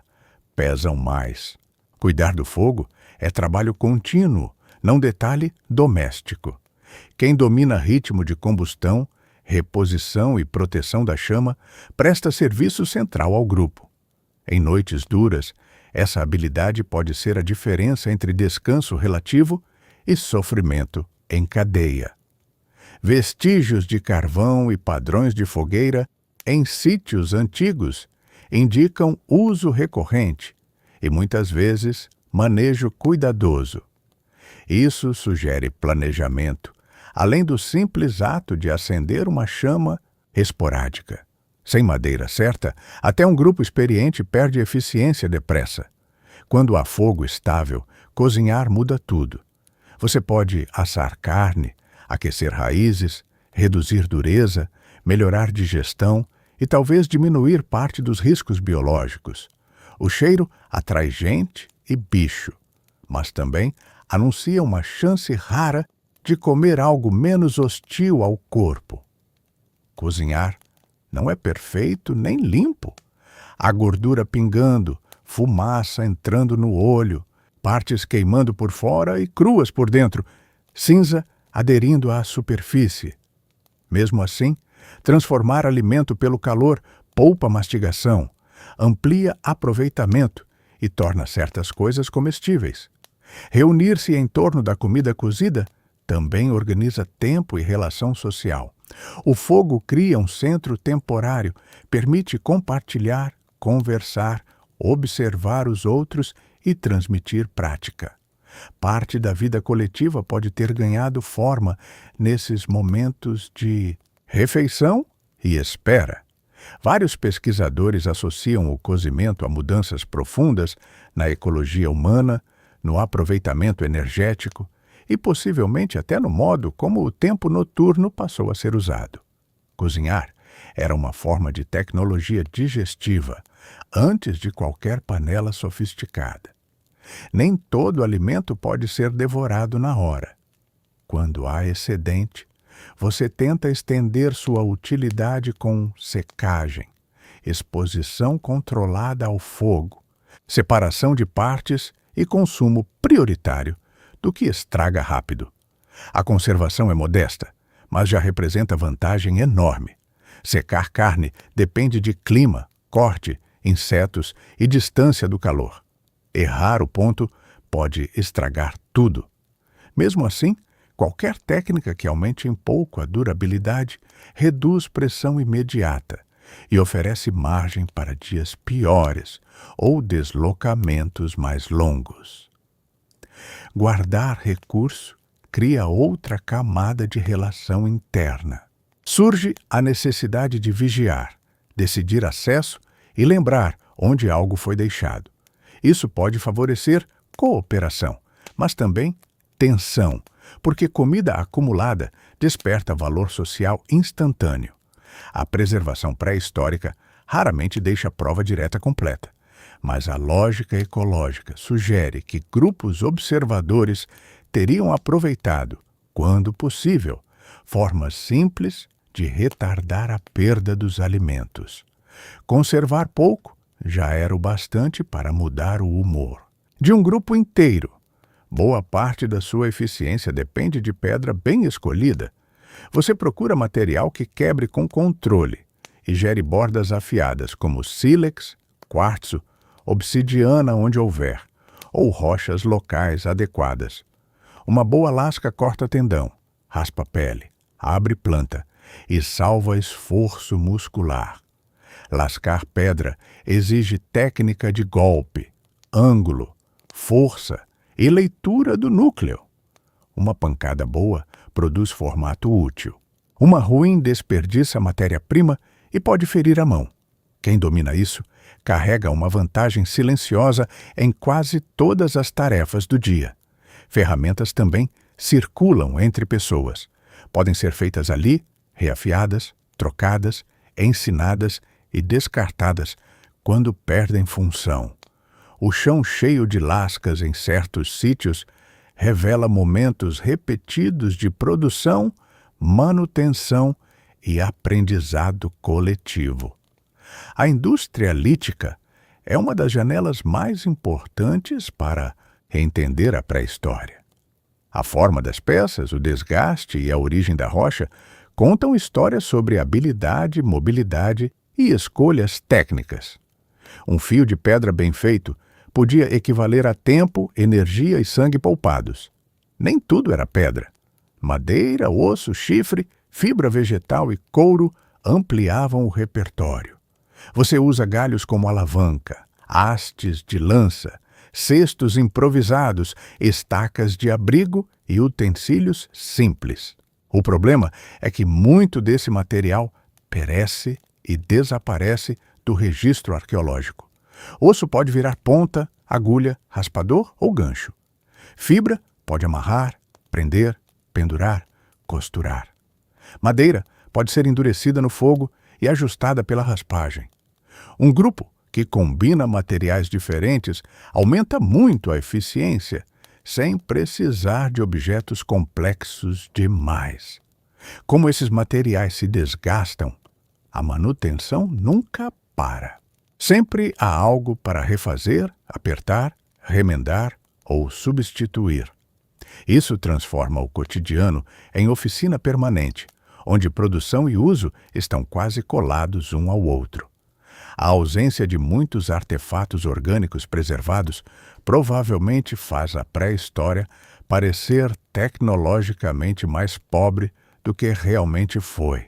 pesam mais. Cuidar do fogo é trabalho contínuo, não detalhe doméstico. Quem domina ritmo de combustão, reposição e proteção da chama presta serviço central ao grupo. Em noites duras, essa habilidade pode ser a diferença entre descanso relativo e sofrimento em cadeia. Vestígios de carvão e padrões de fogueira em sítios antigos indicam uso recorrente e, muitas vezes, manejo cuidadoso. Isso sugere planejamento, além do simples ato de acender uma chama esporádica. Sem madeira certa, até um grupo experiente perde eficiência depressa. Quando há fogo estável, cozinhar muda tudo. Você pode assar carne, aquecer raízes, reduzir dureza, melhorar digestão e talvez diminuir parte dos riscos biológicos. O cheiro atrai gente e bicho, mas também anuncia uma chance rara de comer algo menos hostil ao corpo. Cozinhar não é perfeito nem limpo. Há gordura pingando, fumaça entrando no olho, partes queimando por fora e cruas por dentro, cinza aderindo à superfície. Mesmo assim, transformar alimento pelo calor poupa mastigação, amplia aproveitamento e torna certas coisas comestíveis. Reunir-se em torno da comida cozida também organiza tempo e relação social. O fogo cria um centro temporário, permite compartilhar, conversar, observar os outros e transmitir prática. Parte da vida coletiva pode ter ganhado forma nesses momentos de refeição e espera. Vários pesquisadores associam o cozimento a mudanças profundas na ecologia humana, no aproveitamento energético e possivelmente até no modo como o tempo noturno passou a ser usado. Cozinhar era uma forma de tecnologia digestiva, antes de qualquer panela sofisticada. Nem todo alimento pode ser devorado na hora. Quando há excedente, você tenta estender sua utilidade com secagem, exposição controlada ao fogo, separação de partes e consumo prioritário do que estraga rápido. A conservação é modesta, mas já representa vantagem enorme. Secar carne depende de clima, corte, insetos e distância do calor. Errar o ponto pode estragar tudo. Mesmo assim, qualquer técnica que aumente em pouco a durabilidade reduz pressão imediata e oferece margem para dias piores ou deslocamentos mais longos. Guardar recurso cria outra camada de relação interna. Surge a necessidade de vigiar, decidir acesso e lembrar onde algo foi deixado. Isso pode favorecer cooperação, mas também tensão, porque comida acumulada desperta valor social instantâneo. A preservação pré-histórica raramente deixa prova direta completa, mas a lógica ecológica sugere que grupos observadores teriam aproveitado, quando possível, formas simples de retardar a perda dos alimentos. Conservar pouco já era o bastante para mudar o humor de um grupo inteiro. Boa parte da sua eficiência depende de pedra bem escolhida. Você procura material que quebre com controle e gere bordas afiadas como sílex, quartzo, obsidiana onde houver, ou rochas locais adequadas. Uma boa lasca corta tendão, raspa pele, abre planta e salva esforço muscular. Lascar pedra exige técnica de golpe, ângulo, força e leitura do núcleo. Uma pancada boa produz formato útil. Uma ruim desperdiça matéria-prima e pode ferir a mão. Quem domina isso carrega uma vantagem silenciosa em quase todas as tarefas do dia. Ferramentas também circulam entre pessoas. Podem ser feitas ali, reafiadas, trocadas, ensinadas e descartadas quando perdem função. O chão cheio de lascas em certos sítios revela momentos repetidos de produção, manutenção e aprendizado coletivo. A indústria lítica é uma das janelas mais importantes para entender a pré-história. A forma das peças, o desgaste e a origem da rocha contam histórias sobre habilidade, mobilidade e escolhas técnicas. Um fio de pedra bem feito podia equivaler a tempo, energia e sangue poupados. Nem tudo era pedra. Madeira, osso, chifre, fibra vegetal e couro ampliavam o repertório. Você usa galhos como alavanca, hastes de lança, cestos improvisados, estacas de abrigo e utensílios simples. O problema é que muito desse material perece e desaparece do registro arqueológico. Osso pode virar ponta, agulha, raspador ou gancho. Fibra pode amarrar, prender, pendurar, costurar. Madeira pode ser endurecida no fogo e ajustada pela raspagem. Um grupo que combina materiais diferentes aumenta muito a eficiência, sem precisar de objetos complexos demais. Como esses materiais se desgastam, a manutenção nunca para. Sempre há algo para refazer, apertar, remendar ou substituir. Isso transforma o cotidiano em oficina permanente, onde produção e uso estão quase colados um ao outro. A ausência de muitos artefatos orgânicos preservados provavelmente faz a pré-história parecer tecnologicamente mais pobre do que realmente foi.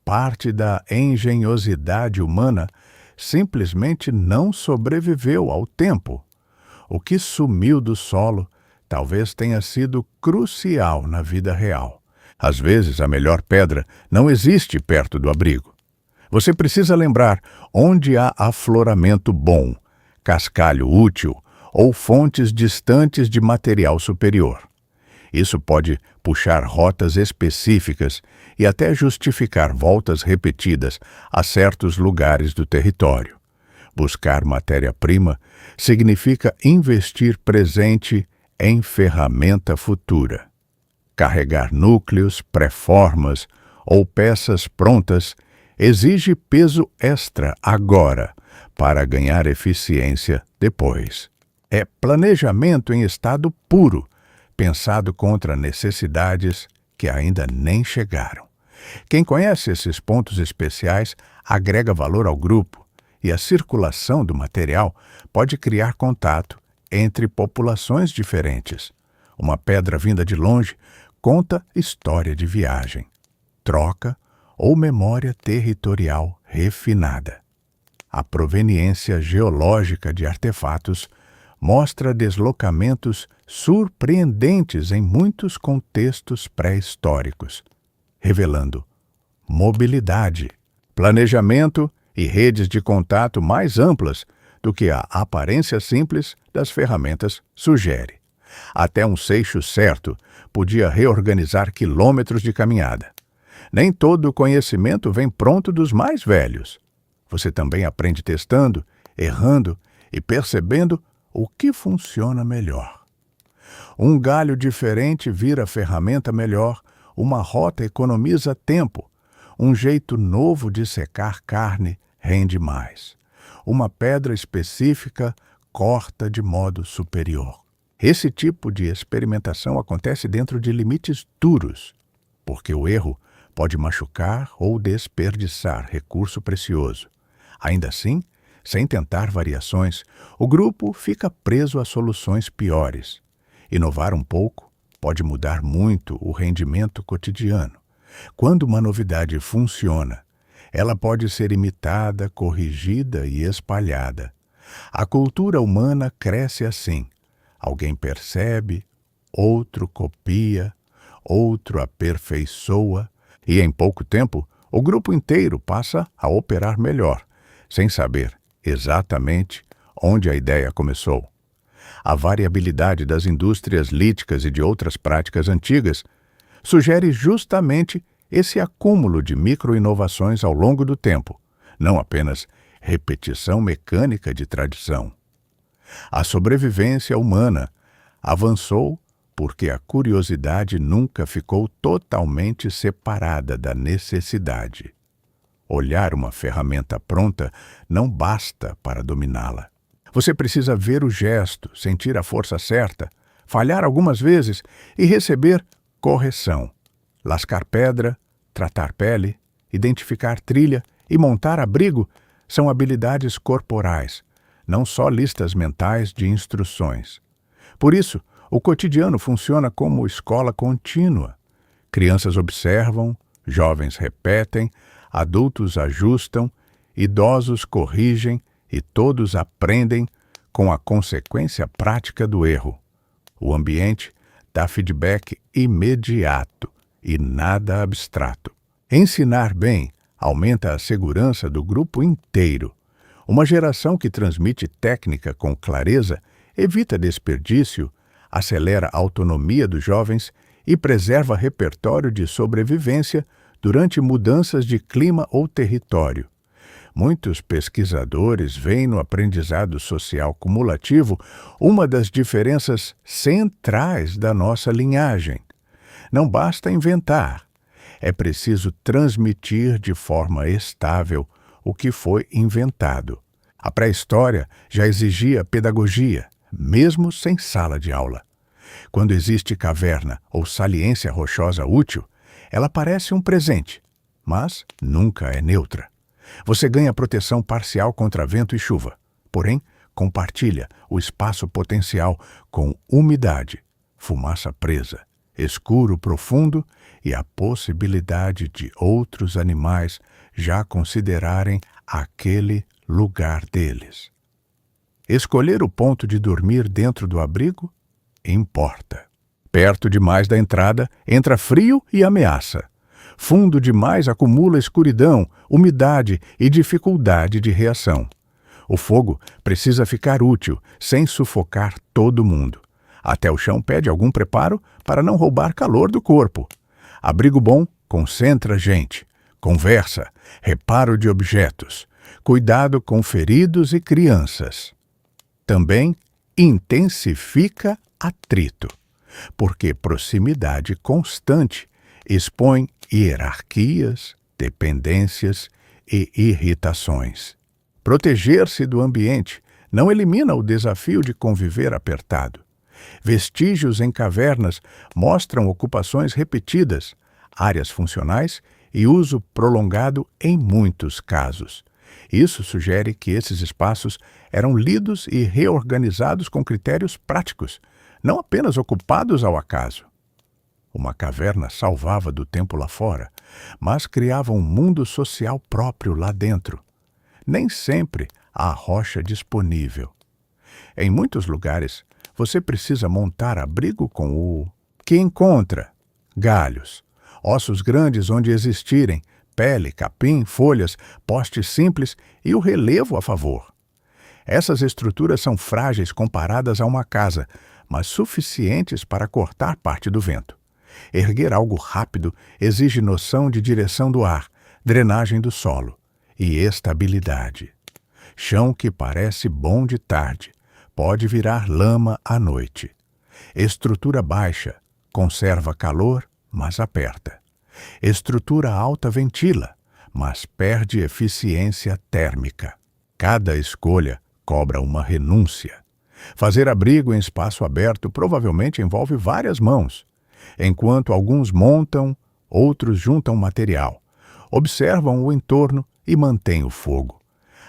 Parte da engenhosidade humana simplesmente não sobreviveu ao tempo. O que sumiu do solo talvez tenha sido crucial na vida real. Às vezes, a melhor pedra não existe perto do abrigo. Você precisa lembrar onde há afloramento bom, cascalho útil ou fontes distantes de material superior. Isso pode puxar rotas específicas e até justificar voltas repetidas a certos lugares do território. Buscar matéria-prima significa investir presente em ferramenta futura. Carregar núcleos, pré-formas ou peças prontas exige peso extra agora para ganhar eficiência depois. É planejamento em estado puro, pensado contra necessidades que ainda nem chegaram. Quem conhece esses pontos especiais agrega valor ao grupo e a circulação do material pode criar contato entre populações diferentes. Uma pedra vinda de longe conta história de viagem, troca ou memória territorial refinada. A proveniência geológica de artefatos mostra deslocamentos surpreendentes em muitos contextos pré-históricos, revelando mobilidade, planejamento e redes de contato mais amplas do que a aparência simples das ferramentas sugere. Até um seixo certo podia reorganizar quilômetros de caminhada. Nem todo o conhecimento vem pronto dos mais velhos. Você também aprende testando, errando e percebendo o que funciona melhor. Um galho diferente vira ferramenta melhor, uma rota economiza tempo, um jeito novo de secar carne rende mais. Uma pedra específica corta de modo superior. Esse tipo de experimentação acontece dentro de limites duros, porque o erro pode machucar ou desperdiçar recurso precioso. Ainda assim, sem tentar variações, o grupo fica preso a soluções piores. Inovar um pouco, pode mudar muito o rendimento cotidiano. Quando uma novidade funciona, ela pode ser imitada, corrigida e espalhada. A cultura humana cresce assim. Alguém percebe, outro copia, outro aperfeiçoa, e em pouco tempo o grupo inteiro passa a operar melhor, sem saber exatamente onde a ideia começou. A variabilidade das indústrias líticas e de outras práticas antigas sugere justamente esse acúmulo de micro-inovações ao longo do tempo, não apenas repetição mecânica de tradição. A sobrevivência humana avançou porque a curiosidade nunca ficou totalmente separada da necessidade. Olhar uma ferramenta pronta não basta para dominá-la. Você precisa ver o gesto, sentir a força certa, falhar algumas vezes e receber correção. Lascar pedra, tratar pele, identificar trilha e montar abrigo são habilidades corporais, não só listas mentais de instruções. Por isso, o cotidiano funciona como escola contínua. Crianças observam, jovens repetem, adultos ajustam, idosos corrigem e todos aprendem com a consequência prática do erro. O ambiente dá feedback imediato e nada abstrato. Ensinar bem aumenta a segurança do grupo inteiro. Uma geração que transmite técnica com clareza evita desperdício, acelera a autonomia dos jovens e preserva repertório de sobrevivência durante mudanças de clima ou território. Muitos pesquisadores veem no aprendizado social cumulativo uma das diferenças centrais da nossa linhagem. Não basta inventar, é preciso transmitir de forma estável o que foi inventado. A pré-história já exigia pedagogia, mesmo sem sala de aula. Quando existe caverna ou saliência rochosa útil, ela parece um presente, mas nunca é neutra. Você ganha proteção parcial contra vento e chuva, porém, compartilha o espaço potencial com umidade, fumaça presa, escuro profundo e a possibilidade de outros animais já considerarem aquele lugar deles. Escolher o ponto de dormir dentro do abrigo importa. Perto demais da entrada, entra frio e ameaça. Fundo demais acumula escuridão, umidade e dificuldade de reação. O fogo precisa ficar útil, sem sufocar todo mundo. Até o chão pede algum preparo para não roubar calor do corpo. Abrigo bom concentra gente, conversa, reparo de objetos, cuidado com feridos e crianças. Também intensifica atrito, porque proximidade constante expõe hierarquias, dependências e irritações. Proteger-se do ambiente não elimina o desafio de conviver apertado. Vestígios em cavernas mostram ocupações repetidas, áreas funcionais e uso prolongado em muitos casos. Isso sugere que esses espaços eram lidos e reorganizados com critérios práticos, não apenas ocupados ao acaso. Uma caverna salvava do tempo lá fora, mas criava um mundo social próprio lá dentro. Nem sempre há rocha disponível. Em muitos lugares, você precisa montar abrigo com o que encontra: galhos, ossos grandes onde existirem, pele, capim, folhas, postes simples e o relevo a favor. Essas estruturas são frágeis comparadas a uma casa, mas suficientes para cortar parte do vento. Erguer algo rápido exige noção de direção do ar, drenagem do solo e estabilidade. Chão que parece bom de tarde pode virar lama à noite. Estrutura baixa conserva calor, mas aperta. Estrutura alta ventila, mas perde eficiência térmica. Cada escolha cobra uma renúncia. Fazer abrigo em espaço aberto provavelmente envolve várias mãos. Enquanto alguns montam, outros juntam material, observam o entorno e mantêm o fogo.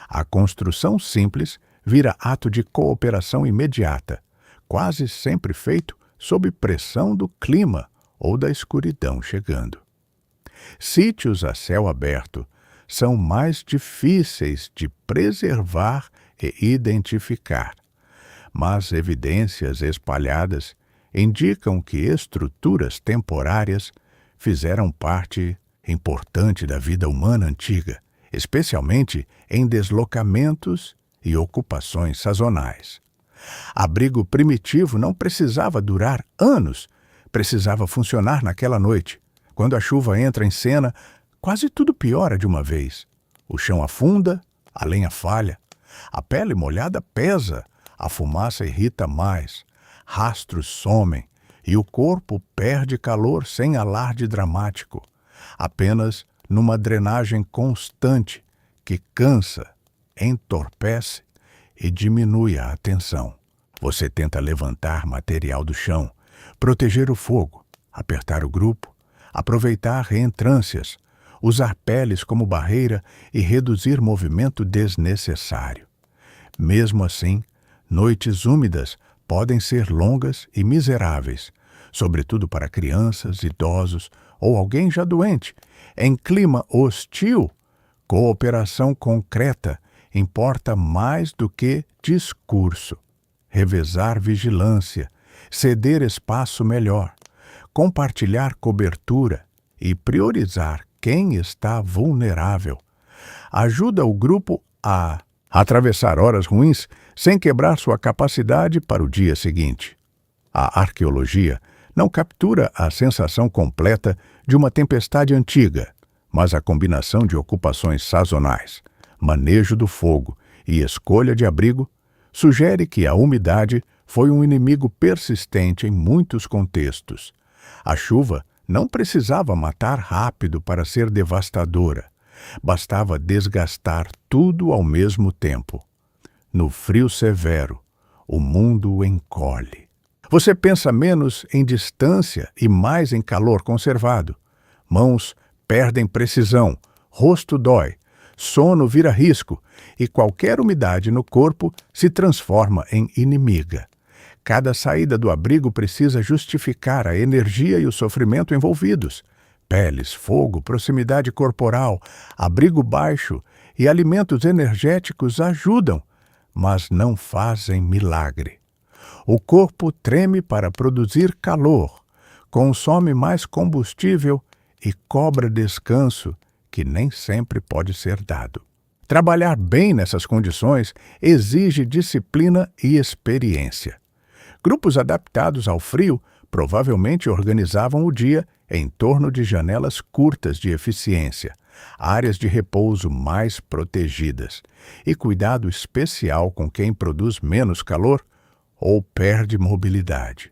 A construção simples vira ato de cooperação imediata, quase sempre feito sob pressão do clima ou da escuridão chegando. Sítios a céu aberto são mais difíceis de preservar e identificar, mas evidências espalhadas indicam que estruturas temporárias fizeram parte importante da vida humana antiga, especialmente em deslocamentos e ocupações sazonais. Abrigo primitivo não precisava durar anos, precisava funcionar naquela noite. Quando a chuva entra em cena, quase tudo piora de uma vez. O chão afunda, a lenha falha, a pele molhada pesa, a fumaça irrita mais, rastros somem e o corpo perde calor sem alarde dramático, apenas numa drenagem constante que cansa, entorpece e diminui a atenção. Você tenta levantar material do chão, proteger o fogo, apertar o grupo, aproveitar reentrâncias, usar peles como barreira e reduzir movimento desnecessário. Mesmo assim, noites úmidas podem ser longas e miseráveis, sobretudo para crianças, idosos ou alguém já doente. Em clima hostil, cooperação concreta importa mais do que discurso. Revezar vigilância, ceder espaço melhor, compartilhar cobertura e priorizar quem está vulnerável ajuda o grupo a atravessar horas ruins sem quebrar sua capacidade para o dia seguinte. A arqueologia não captura a sensação completa de uma tempestade antiga, mas a combinação de ocupações sazonais, manejo do fogo e escolha de abrigo sugere que a umidade foi um inimigo persistente em muitos contextos. A chuva não precisava matar rápido para ser devastadora. Bastava desgastar tudo ao mesmo tempo. No frio severo, o mundo encolhe. Você pensa menos em distância e mais em calor conservado. Mãos perdem precisão, rosto dói, sono vira risco e qualquer umidade no corpo se transforma em inimiga. Cada saída do abrigo precisa justificar a energia e o sofrimento envolvidos. Peles, fogo, proximidade corporal, abrigo baixo e alimentos energéticos ajudam, mas não fazem milagre. O corpo treme para produzir calor, consome mais combustível e cobra descanso que nem sempre pode ser dado. Trabalhar bem nessas condições exige disciplina e experiência. Grupos adaptados ao frio provavelmente organizavam o dia em torno de janelas curtas de eficiência, áreas de repouso mais protegidas e cuidado especial com quem produz menos calor ou perde mobilidade.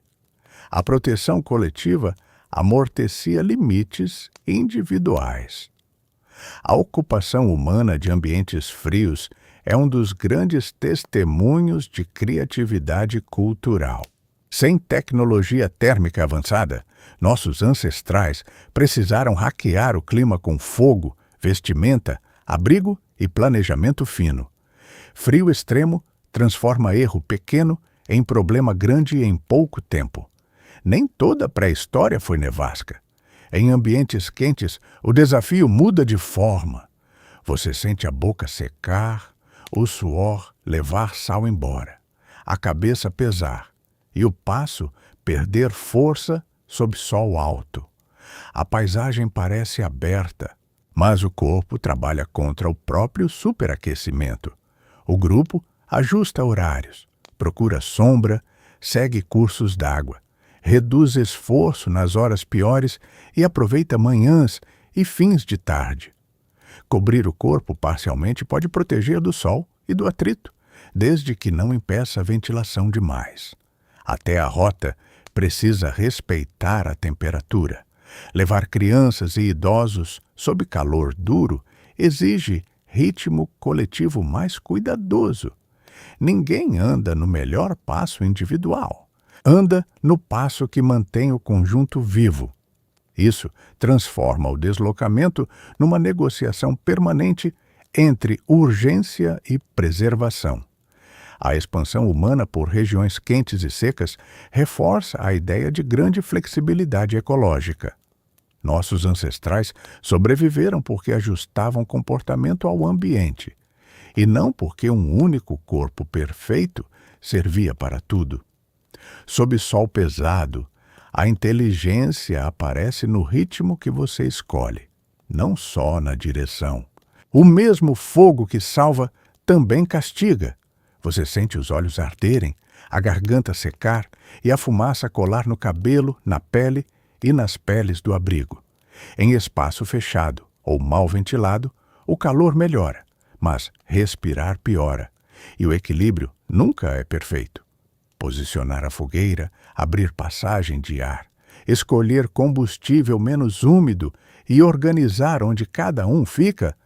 A proteção coletiva amortecia limites individuais. A ocupação humana de ambientes frios é um dos grandes testemunhos de criatividade cultural. Sem tecnologia térmica avançada, nossos ancestrais precisaram hackear o clima com fogo, vestimenta, abrigo e planejamento fino. Frio extremo transforma erro pequeno em problema grande em pouco tempo. Nem toda a pré-história foi nevasca. Em ambientes quentes, o desafio muda de forma. Você sente a boca secar, o suor levar sal embora, a cabeça pesar e o passo perder força sob sol alto. A paisagem parece aberta, mas o corpo trabalha contra o próprio superaquecimento. O grupo ajusta horários, procura sombra, segue cursos d'água, reduz esforço nas horas piores e aproveita manhãs e fins de tarde. Cobrir o corpo parcialmente pode proteger do sol e do atrito, desde que não impeça a ventilação demais. Até a rota precisa respeitar a temperatura. Levar crianças e idosos sob calor duro exige ritmo coletivo mais cuidadoso. Ninguém anda no melhor passo individual. Anda no passo que mantém o conjunto vivo. Isso transforma o deslocamento numa negociação permanente entre urgência e preservação. A expansão humana por regiões quentes e secas reforça a ideia de grande flexibilidade ecológica. Nossos ancestrais sobreviveram porque ajustavam o comportamento ao ambiente, e não porque um único corpo perfeito servia para tudo. Sob sol pesado, a inteligência aparece no ritmo que você escolhe, não só na direção. O mesmo fogo que salva também castiga. Você sente os olhos arderem, a garganta secar e a fumaça colar no cabelo, na pele e nas peles do abrigo. Em espaço fechado ou mal ventilado, o calor melhora, mas respirar piora, e o equilíbrio nunca é perfeito. Posicionar a fogueira, abrir passagem de ar, escolher combustível menos úmido e organizar onde cada um fica,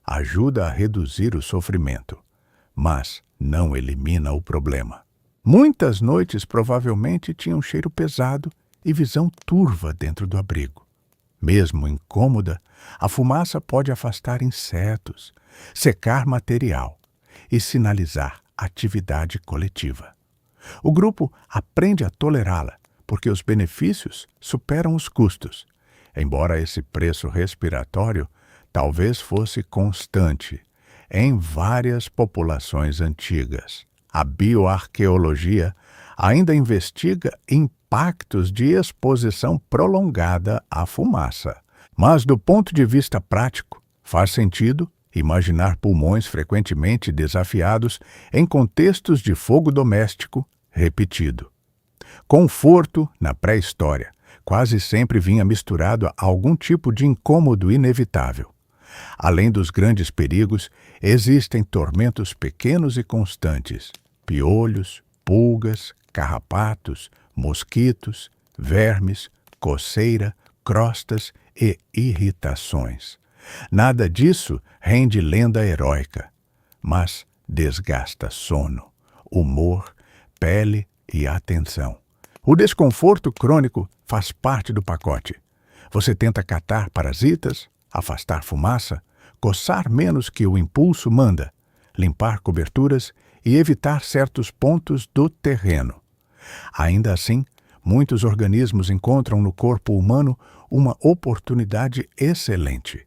ajuda a reduzir o sofrimento, mas não elimina o problema. Muitas noites provavelmente tinham cheiro pesado e visão turva dentro do abrigo. Mesmo incômoda, a fumaça pode afastar insetos, secar material e sinalizar atividade coletiva. O grupo aprende a tolerá-la, porque os benefícios superam os custos, embora esse preço respiratório talvez fosse constante em várias populações antigas. A bioarqueologia ainda investiga impactos de exposição prolongada à fumaça. Mas, do ponto de vista prático, faz sentido imaginar pulmões frequentemente desafiados em contextos de fogo doméstico repetido. Conforto, na pré-história, quase sempre vinha misturado a algum tipo de incômodo inevitável. Além dos grandes perigos, existem tormentos pequenos e constantes: piolhos, pulgas, carrapatos, mosquitos, vermes, coceira, crostas e irritações. Nada disso rende lenda heróica, mas desgasta sono, humor, pele e atenção. O desconforto crônico faz parte do pacote. Você tenta catar parasitas, afastar fumaça, coçar menos que o impulso manda, limpar coberturas e evitar certos pontos do terreno. Ainda assim, muitos organismos encontram no corpo humano uma oportunidade excelente.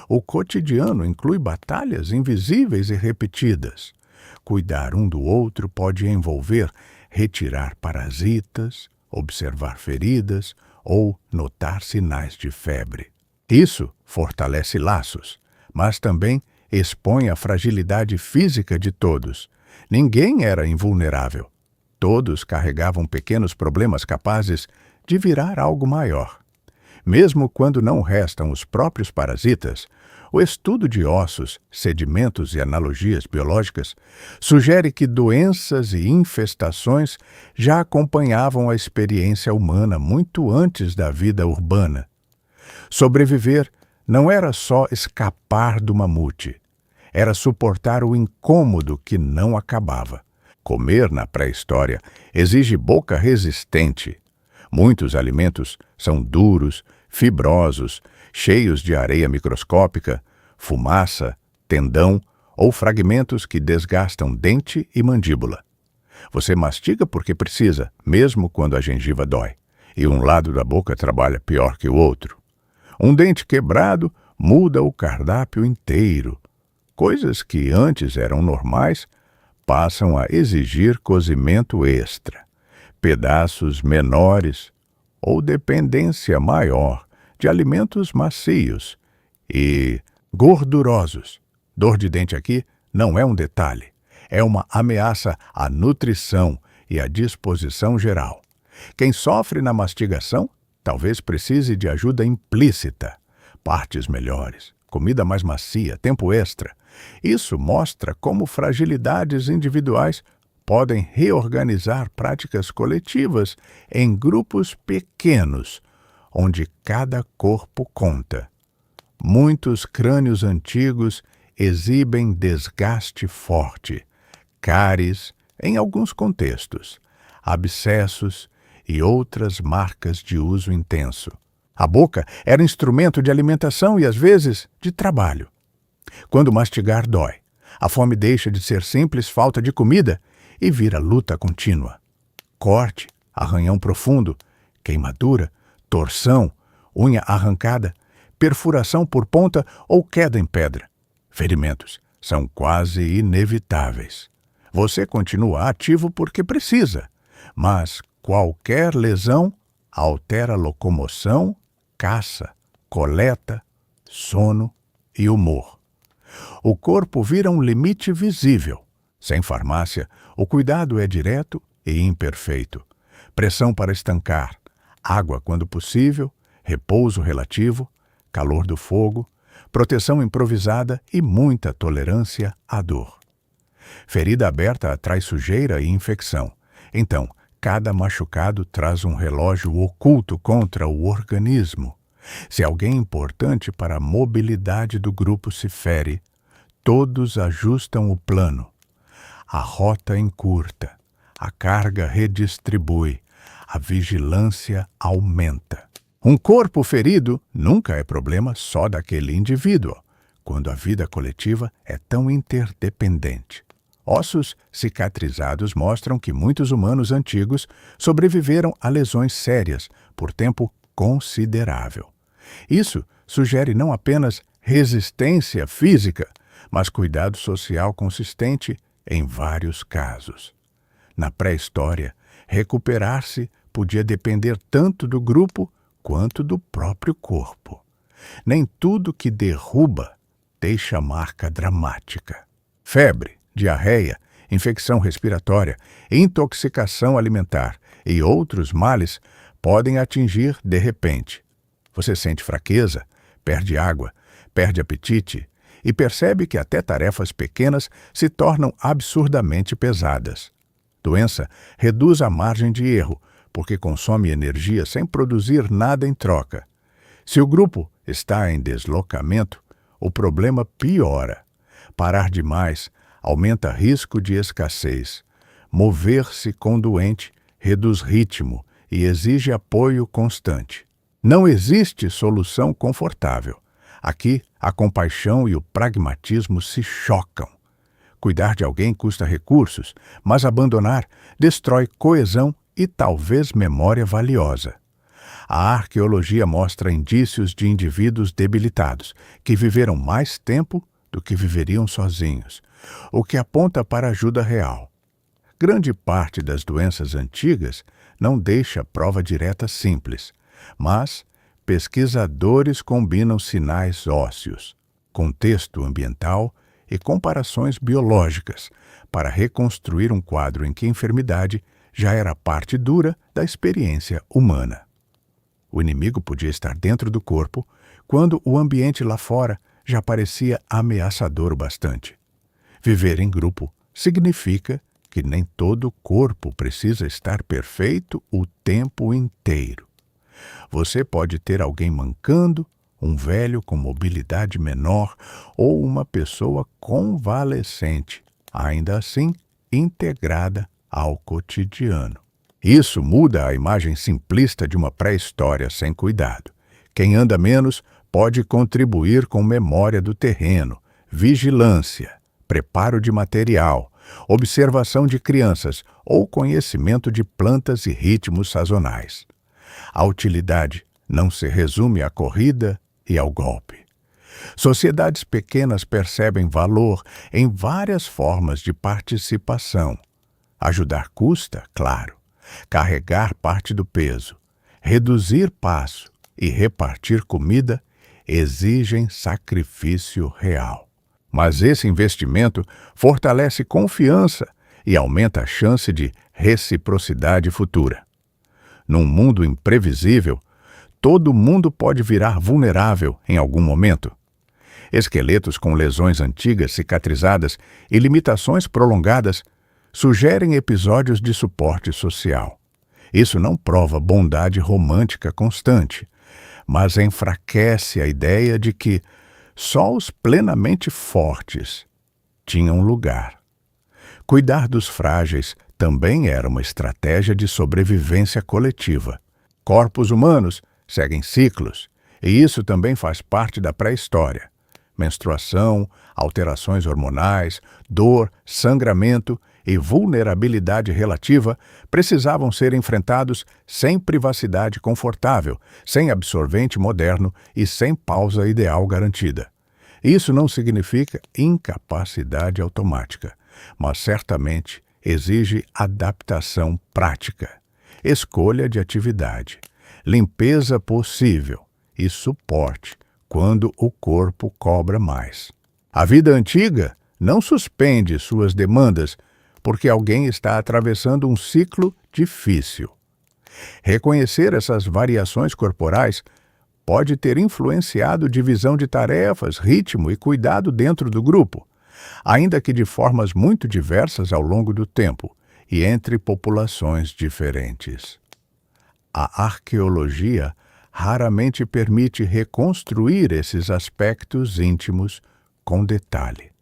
O cotidiano inclui batalhas invisíveis e repetidas. Cuidar um do outro pode envolver retirar parasitas, observar feridas ou notar sinais de febre. Isso fortalece laços, mas também expõe a fragilidade física de todos. Ninguém era invulnerável. Todos carregavam pequenos problemas capazes de virar algo maior. Mesmo quando não restam os próprios parasitas, o estudo de ossos, sedimentos e analogias biológicas sugere que doenças e infestações já acompanhavam a experiência humana muito antes da vida urbana. Sobreviver não era só escapar do mamute, era suportar o incômodo que não acabava. Comer na pré-história exige boca resistente. Muitos alimentos são duros, fibrosos, cheios de areia microscópica, fumaça, tendão ou fragmentos que desgastam dente e mandíbula. Você mastiga porque precisa, mesmo quando a gengiva dói, e um lado da boca trabalha pior que o outro. Um dente quebrado muda o cardápio inteiro. Coisas que antes eram normais passam a exigir cozimento extra, pedaços menores ou dependência maior de alimentos macios e gordurosos. Dor de dente aqui não é um detalhe, é uma ameaça à nutrição e à disposição geral. Quem sofre na mastigação talvez precise de ajuda implícita, partes melhores, comida mais macia, tempo extra. Isso mostra como fragilidades individuais podem reorganizar práticas coletivas em grupos pequenos, onde cada corpo conta. Muitos crânios antigos exibem desgaste forte, cáries em alguns contextos, abscessos e outras marcas de uso intenso. A boca era instrumento de alimentação e, às vezes, de trabalho. Quando mastigar dói, a fome deixa de ser simples falta de comida e vira luta contínua. Corte, arranhão profundo, queimadura, torção, unha arrancada, perfuração por ponta ou queda em pedra. Ferimentos são quase inevitáveis. Você continua ativo porque precisa, mas qualquer lesão altera locomoção, caça, coleta, sono e humor. O corpo vira um limite visível. Sem farmácia, o cuidado é direto e imperfeito. Pressão para estancar, água quando possível, repouso relativo, calor do fogo, proteção improvisada e muita tolerância à dor. Ferida aberta atrai sujeira e infecção. Então, cada machucado traz um relógio oculto contra o organismo. Se alguém importante para a mobilidade do grupo se fere, todos ajustam o plano. A rota encurta, a carga redistribui, a vigilância aumenta. Um corpo ferido nunca é problema só daquele indivíduo, quando a vida coletiva é tão interdependente. Ossos cicatrizados mostram que muitos humanos antigos sobreviveram a lesões sérias por tempo considerável. Isso sugere não apenas resistência física, mas cuidado social consistente em vários casos. Na pré-história, recuperar-se podia depender tanto do grupo quanto do próprio corpo. Nem tudo que derruba deixa marca dramática. Febre, diarreia, infecção respiratória, intoxicação alimentar e outros males podem atingir de repente. Você sente fraqueza, perde água, perde apetite e percebe que até tarefas pequenas se tornam absurdamente pesadas. Doença reduz a margem de erro, porque consome energia sem produzir nada em troca. Se o grupo está em deslocamento, o problema piora. Parar demais aumenta risco de escassez. Mover-se com doente reduz ritmo e exige apoio constante. Não existe solução confortável. Aqui, a compaixão e o pragmatismo se chocam. Cuidar de alguém custa recursos, mas abandonar destrói coesão e talvez memória valiosa. A arqueologia mostra indícios de indivíduos debilitados, que viveram mais tempo do que viveriam sozinhos, o que aponta para ajuda real. Grande parte das doenças antigas não deixa prova direta simples, mas pesquisadores combinam sinais ósseos, contexto ambiental e comparações biológicas para reconstruir um quadro em que a enfermidade já era parte dura da experiência humana. O inimigo podia estar dentro do corpo quando o ambiente lá fora já parecia ameaçador o bastante. Viver em grupo significa que nem todo corpo precisa estar perfeito o tempo inteiro. Você pode ter alguém mancando, um velho com mobilidade menor ou uma pessoa convalescente, ainda assim integrada ao cotidiano. Isso muda a imagem simplista de uma pré-história sem cuidado. Quem anda menos pode contribuir com memória do terreno, vigilância, preparo de material, observação de crianças ou conhecimento de plantas e ritmos sazonais. A utilidade não se resume à corrida e ao golpe. Sociedades pequenas percebem valor em várias formas de participação. Ajudar custa, claro. Carregar parte do peso, reduzir passo e repartir comida exigem sacrifício real. Mas esse investimento fortalece confiança e aumenta a chance de reciprocidade futura. Num mundo imprevisível, todo mundo pode virar vulnerável em algum momento. Esqueletos com lesões antigas cicatrizadas e limitações prolongadas sugerem episódios de suporte social. Isso não prova bondade romântica constante, mas enfraquece a ideia de que só os plenamente fortes tinham lugar. Cuidar dos frágeis também era uma estratégia de sobrevivência coletiva. Corpos humanos seguem ciclos, e isso também faz parte da pré-história. Menstruação, alterações hormonais, dor, sangramento e vulnerabilidade relativa precisavam ser enfrentados sem privacidade confortável, sem absorvente moderno e sem pausa ideal garantida. Isso não significa incapacidade automática, mas certamente exige adaptação prática, escolha de atividade, limpeza possível e suporte quando o corpo cobra mais. A vida antiga não suspende suas demandas porque alguém está atravessando um ciclo difícil. Reconhecer essas variações corporais pode ter influenciado divisão de tarefas, ritmo e cuidado dentro do grupo, ainda que de formas muito diversas ao longo do tempo e entre populações diferentes. A arqueologia raramente permite reconstruir esses aspectos íntimos com detalhe,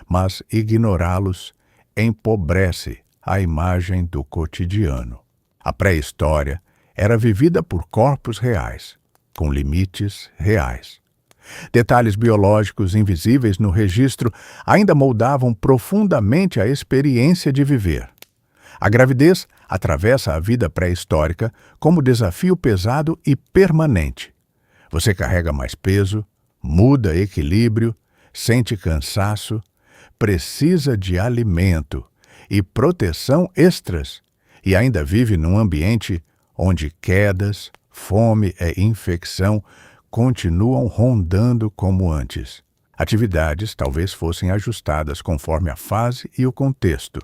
mas ignorá-los empobrece a imagem do cotidiano. A pré-história era vivida por corpos reais, com limites reais. Detalhes biológicos invisíveis no registro ainda moldavam profundamente a experiência de viver. A gravidez atravessa a vida pré-histórica como desafio pesado e permanente. Você carrega mais peso, muda equilíbrio, sente cansaço, precisa de alimento e proteção extras e ainda vive num ambiente onde quedas, fome e infecção continuam rondando como antes. Atividades talvez fossem ajustadas conforme a fase e o contexto,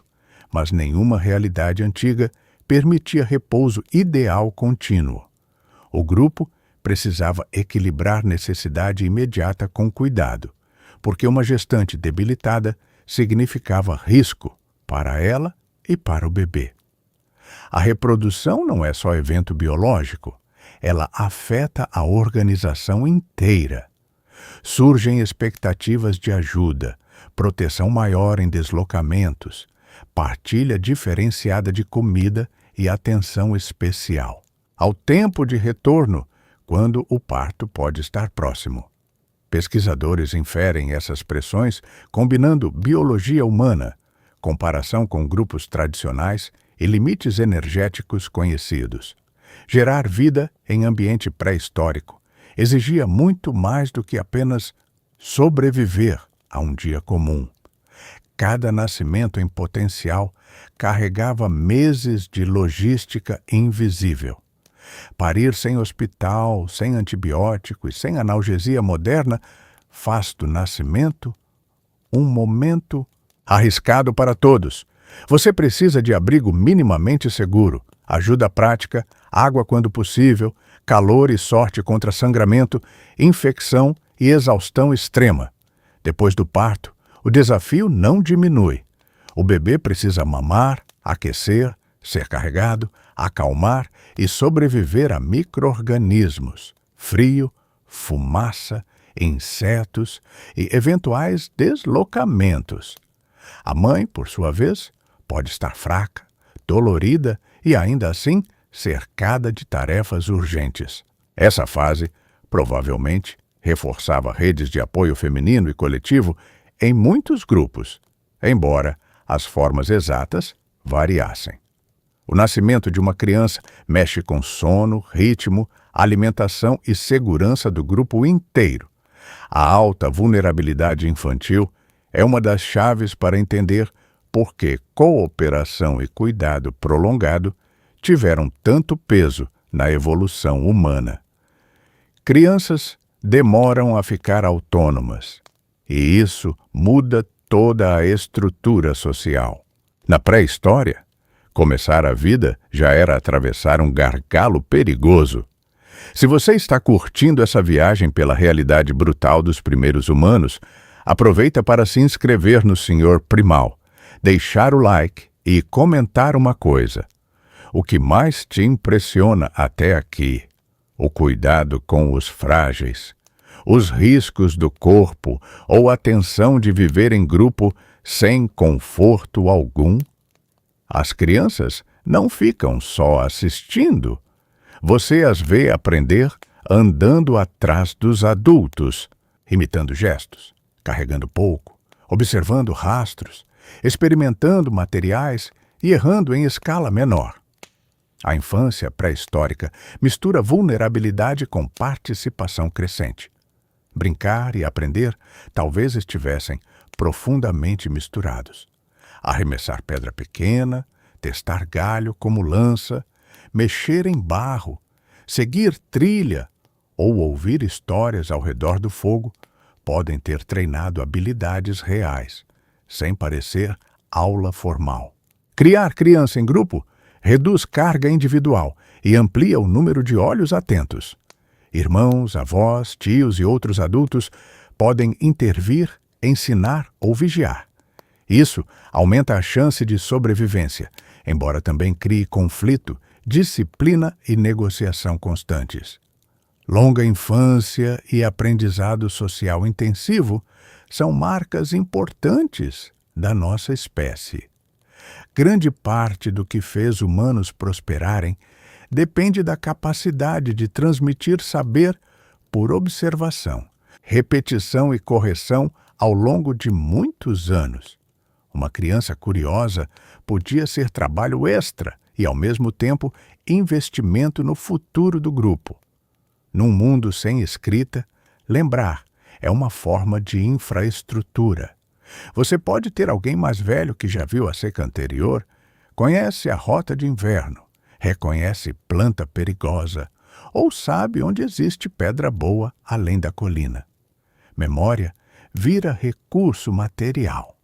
mas nenhuma realidade antiga permitia repouso ideal contínuo. O grupo precisava equilibrar necessidade imediata com cuidado, porque uma gestante debilitada significava risco para ela e para o bebê. A reprodução não é só evento biológico, ela afeta a organização inteira. Surgem expectativas de ajuda, proteção maior em deslocamentos, partilha diferenciada de comida e atenção especial. Ao tempo de retorno, quando o parto pode estar próximo. Pesquisadores inferem essas pressões combinando biologia humana, comparação com grupos tradicionais e limites energéticos conhecidos. Gerar vida em ambiente pré-histórico exigia muito mais do que apenas sobreviver a um dia comum. Cada nascimento em potencial carregava meses de logística invisível. Parir sem hospital, sem antibiótico e sem analgesia moderna faz do nascimento um momento arriscado para todos. Você precisa de abrigo minimamente seguro, ajuda prática, água quando possível, calor e sorte contra sangramento, infecção e exaustão extrema. Depois do parto, o desafio não diminui. O bebê precisa mamar, aquecer, ser carregado, acalmar e sobreviver a micro-organismos, frio, fumaça, insetos e eventuais deslocamentos. A mãe, por sua vez, pode estar fraca, dolorida e ainda assim cercada de tarefas urgentes. Essa fase, provavelmente, reforçava redes de apoio feminino e coletivo em muitos grupos, embora as formas exatas variassem. O nascimento de uma criança mexe com sono, ritmo, alimentação e segurança do grupo inteiro. A alta vulnerabilidade infantil é uma das chaves para entender por que cooperação e cuidado prolongado tiveram tanto peso na evolução humana. Crianças demoram a ficar autônomas, e isso muda toda a estrutura social. Na pré-história, começar a vida já era atravessar um gargalo perigoso. Se você está curtindo essa viagem pela realidade brutal dos primeiros humanos, aproveita para se inscrever no Senhor Primal, deixar o like e comentar uma coisa. O que mais te impressiona até aqui? O cuidado com os frágeis, os riscos do corpo ou a tensão de viver em grupo sem conforto algum? As crianças não ficam só assistindo. Você as vê aprender andando atrás dos adultos, imitando gestos, carregando pouco, observando rastros, experimentando materiais e errando em escala menor. A infância pré-histórica mistura vulnerabilidade com participação crescente. Brincar e aprender talvez estivessem profundamente misturados. Arremessar pedra pequena, testar galho como lança, mexer em barro, seguir trilha ou ouvir histórias ao redor do fogo podem ter treinado habilidades reais, sem parecer aula formal. Criar criança em grupo reduz carga individual e amplia o número de olhos atentos. Irmãos, avós, tios e outros adultos podem intervir, ensinar ou vigiar. Isso aumenta a chance de sobrevivência, embora também crie conflito, disciplina e negociação constantes. Longa infância e aprendizado social intensivo são marcas importantes da nossa espécie. Grande parte do que fez humanos prosperarem depende da capacidade de transmitir saber por observação, repetição e correção ao longo de muitos anos. Uma criança curiosa podia ser trabalho extra e, ao mesmo tempo, investimento no futuro do grupo. Num mundo sem escrita, lembrar é uma forma de infraestrutura. Você pode ter alguém mais velho que já viu a seca anterior, conhece a rota de inverno, reconhece planta perigosa ou sabe onde existe pedra boa além da colina. Memória vira recurso material.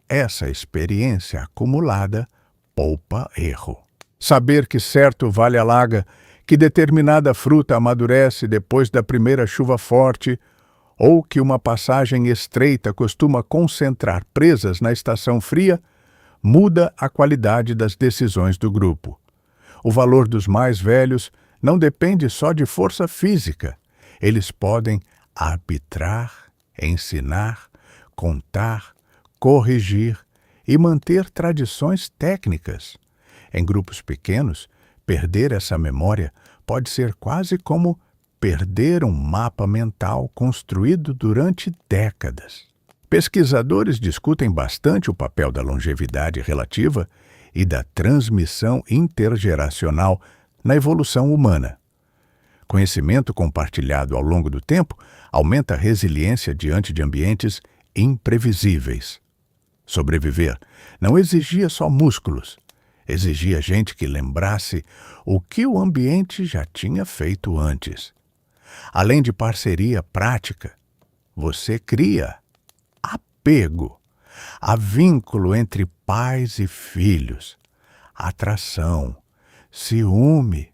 Essa experiência acumulada poupa erro. Saber que certo vale alaga, que determinada fruta amadurece depois da primeira chuva forte, ou que uma passagem estreita costuma concentrar presas na estação fria, muda a qualidade das decisões do grupo. O valor dos mais velhos não depende só de força física. Eles podem arbitrar, ensinar, contar, corrigir e manter tradições técnicas. Em grupos pequenos, perder essa memória pode ser quase como perder um mapa mental construído durante décadas. Pesquisadores discutem bastante o papel da longevidade relativa e da transmissão intergeracional na evolução humana. Conhecimento compartilhado ao longo do tempo aumenta a resiliência diante de ambientes imprevisíveis. Sobreviver não exigia só músculos, exigia gente que lembrasse o que o ambiente já tinha feito antes. Além de parceria prática, você cria apego. Há vínculo entre pais e filhos, atração, ciúme,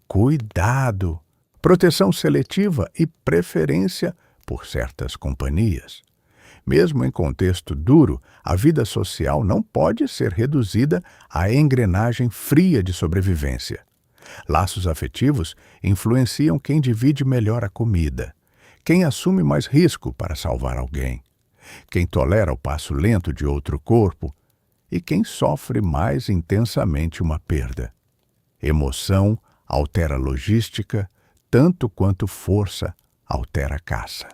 cuidado, proteção seletiva e preferência por certas companhias. Mesmo em contexto duro, a vida social não pode ser reduzida à engrenagem fria de sobrevivência. Laços afetivos influenciam quem divide melhor a comida, quem assume mais risco para salvar alguém, quem tolera o passo lento de outro corpo e quem sofre mais intensamente uma perda. Emoção altera logística, tanto quanto força altera a caça.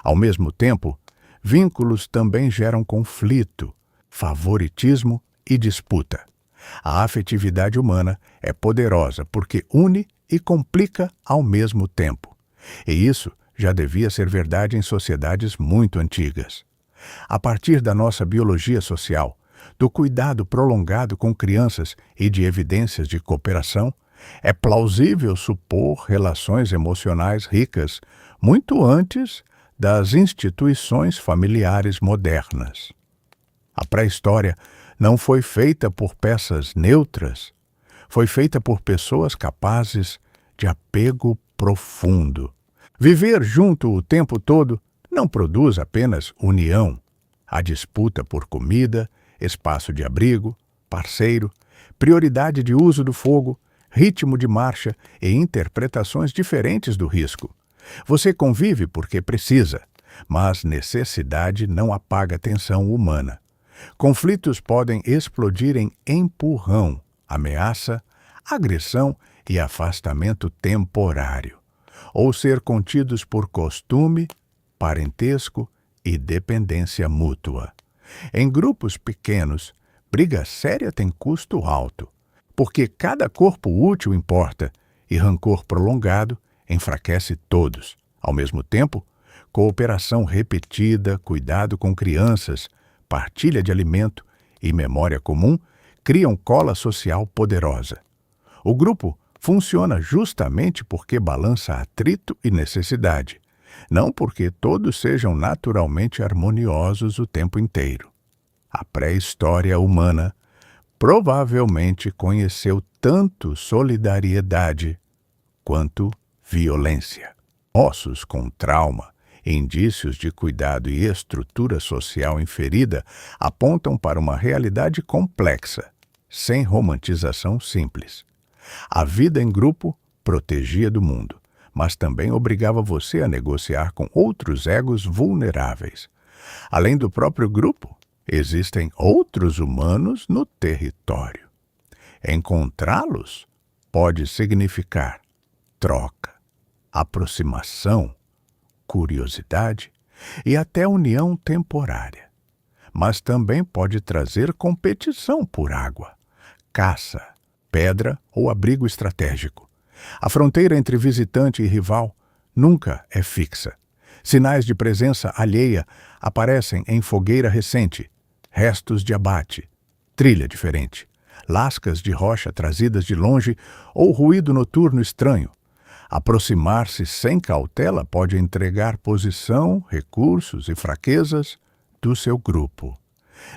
Ao mesmo tempo, vínculos também geram conflito, favoritismo e disputa. A afetividade humana é poderosa porque une e complica ao mesmo tempo. E isso já devia ser verdade em sociedades muito antigas. A partir da nossa biologia social, do cuidado prolongado com crianças e de evidências de cooperação, é plausível supor relações emocionais ricas muito antes das instituições familiares modernas. A pré-história não foi feita por peças neutras, foi feita por pessoas capazes de apego profundo. Viver junto o tempo todo não produz apenas união. A disputa por comida, espaço de abrigo, parceiro, prioridade de uso do fogo, ritmo de marcha e interpretações diferentes do risco. Você convive porque precisa, mas necessidade não apaga a tensão humana. Conflitos podem explodir em empurrão, ameaça, agressão e afastamento temporário, ou ser contidos por costume, parentesco e dependência mútua. Em grupos pequenos, briga séria tem custo alto, porque cada corpo útil importa e rancor prolongado enfraquece todos. Ao mesmo tempo, cooperação repetida, cuidado com crianças, partilha de alimento e memória comum criam cola social poderosa. O grupo funciona justamente porque balança atrito e necessidade, não porque todos sejam naturalmente harmoniosos o tempo inteiro. A pré-história humana provavelmente conheceu tanto solidariedade quanto violência. Ossos com trauma, indícios de cuidado e estrutura social inferida apontam para uma realidade complexa, sem romantização simples. A vida em grupo protegia do mundo, mas também obrigava você a negociar com outros egos vulneráveis. Além do próprio grupo, existem outros humanos no território. Encontrá-los pode significar troca, aproximação, curiosidade e até união temporária. Mas também pode trazer competição por água, caça, pedra ou abrigo estratégico. A fronteira entre visitante e rival nunca é fixa. Sinais de presença alheia aparecem em fogueira recente, restos de abate, trilha diferente, lascas de rocha trazidas de longe ou ruído noturno estranho. Aproximar-se sem cautela pode entregar posição, recursos e fraquezas do seu grupo.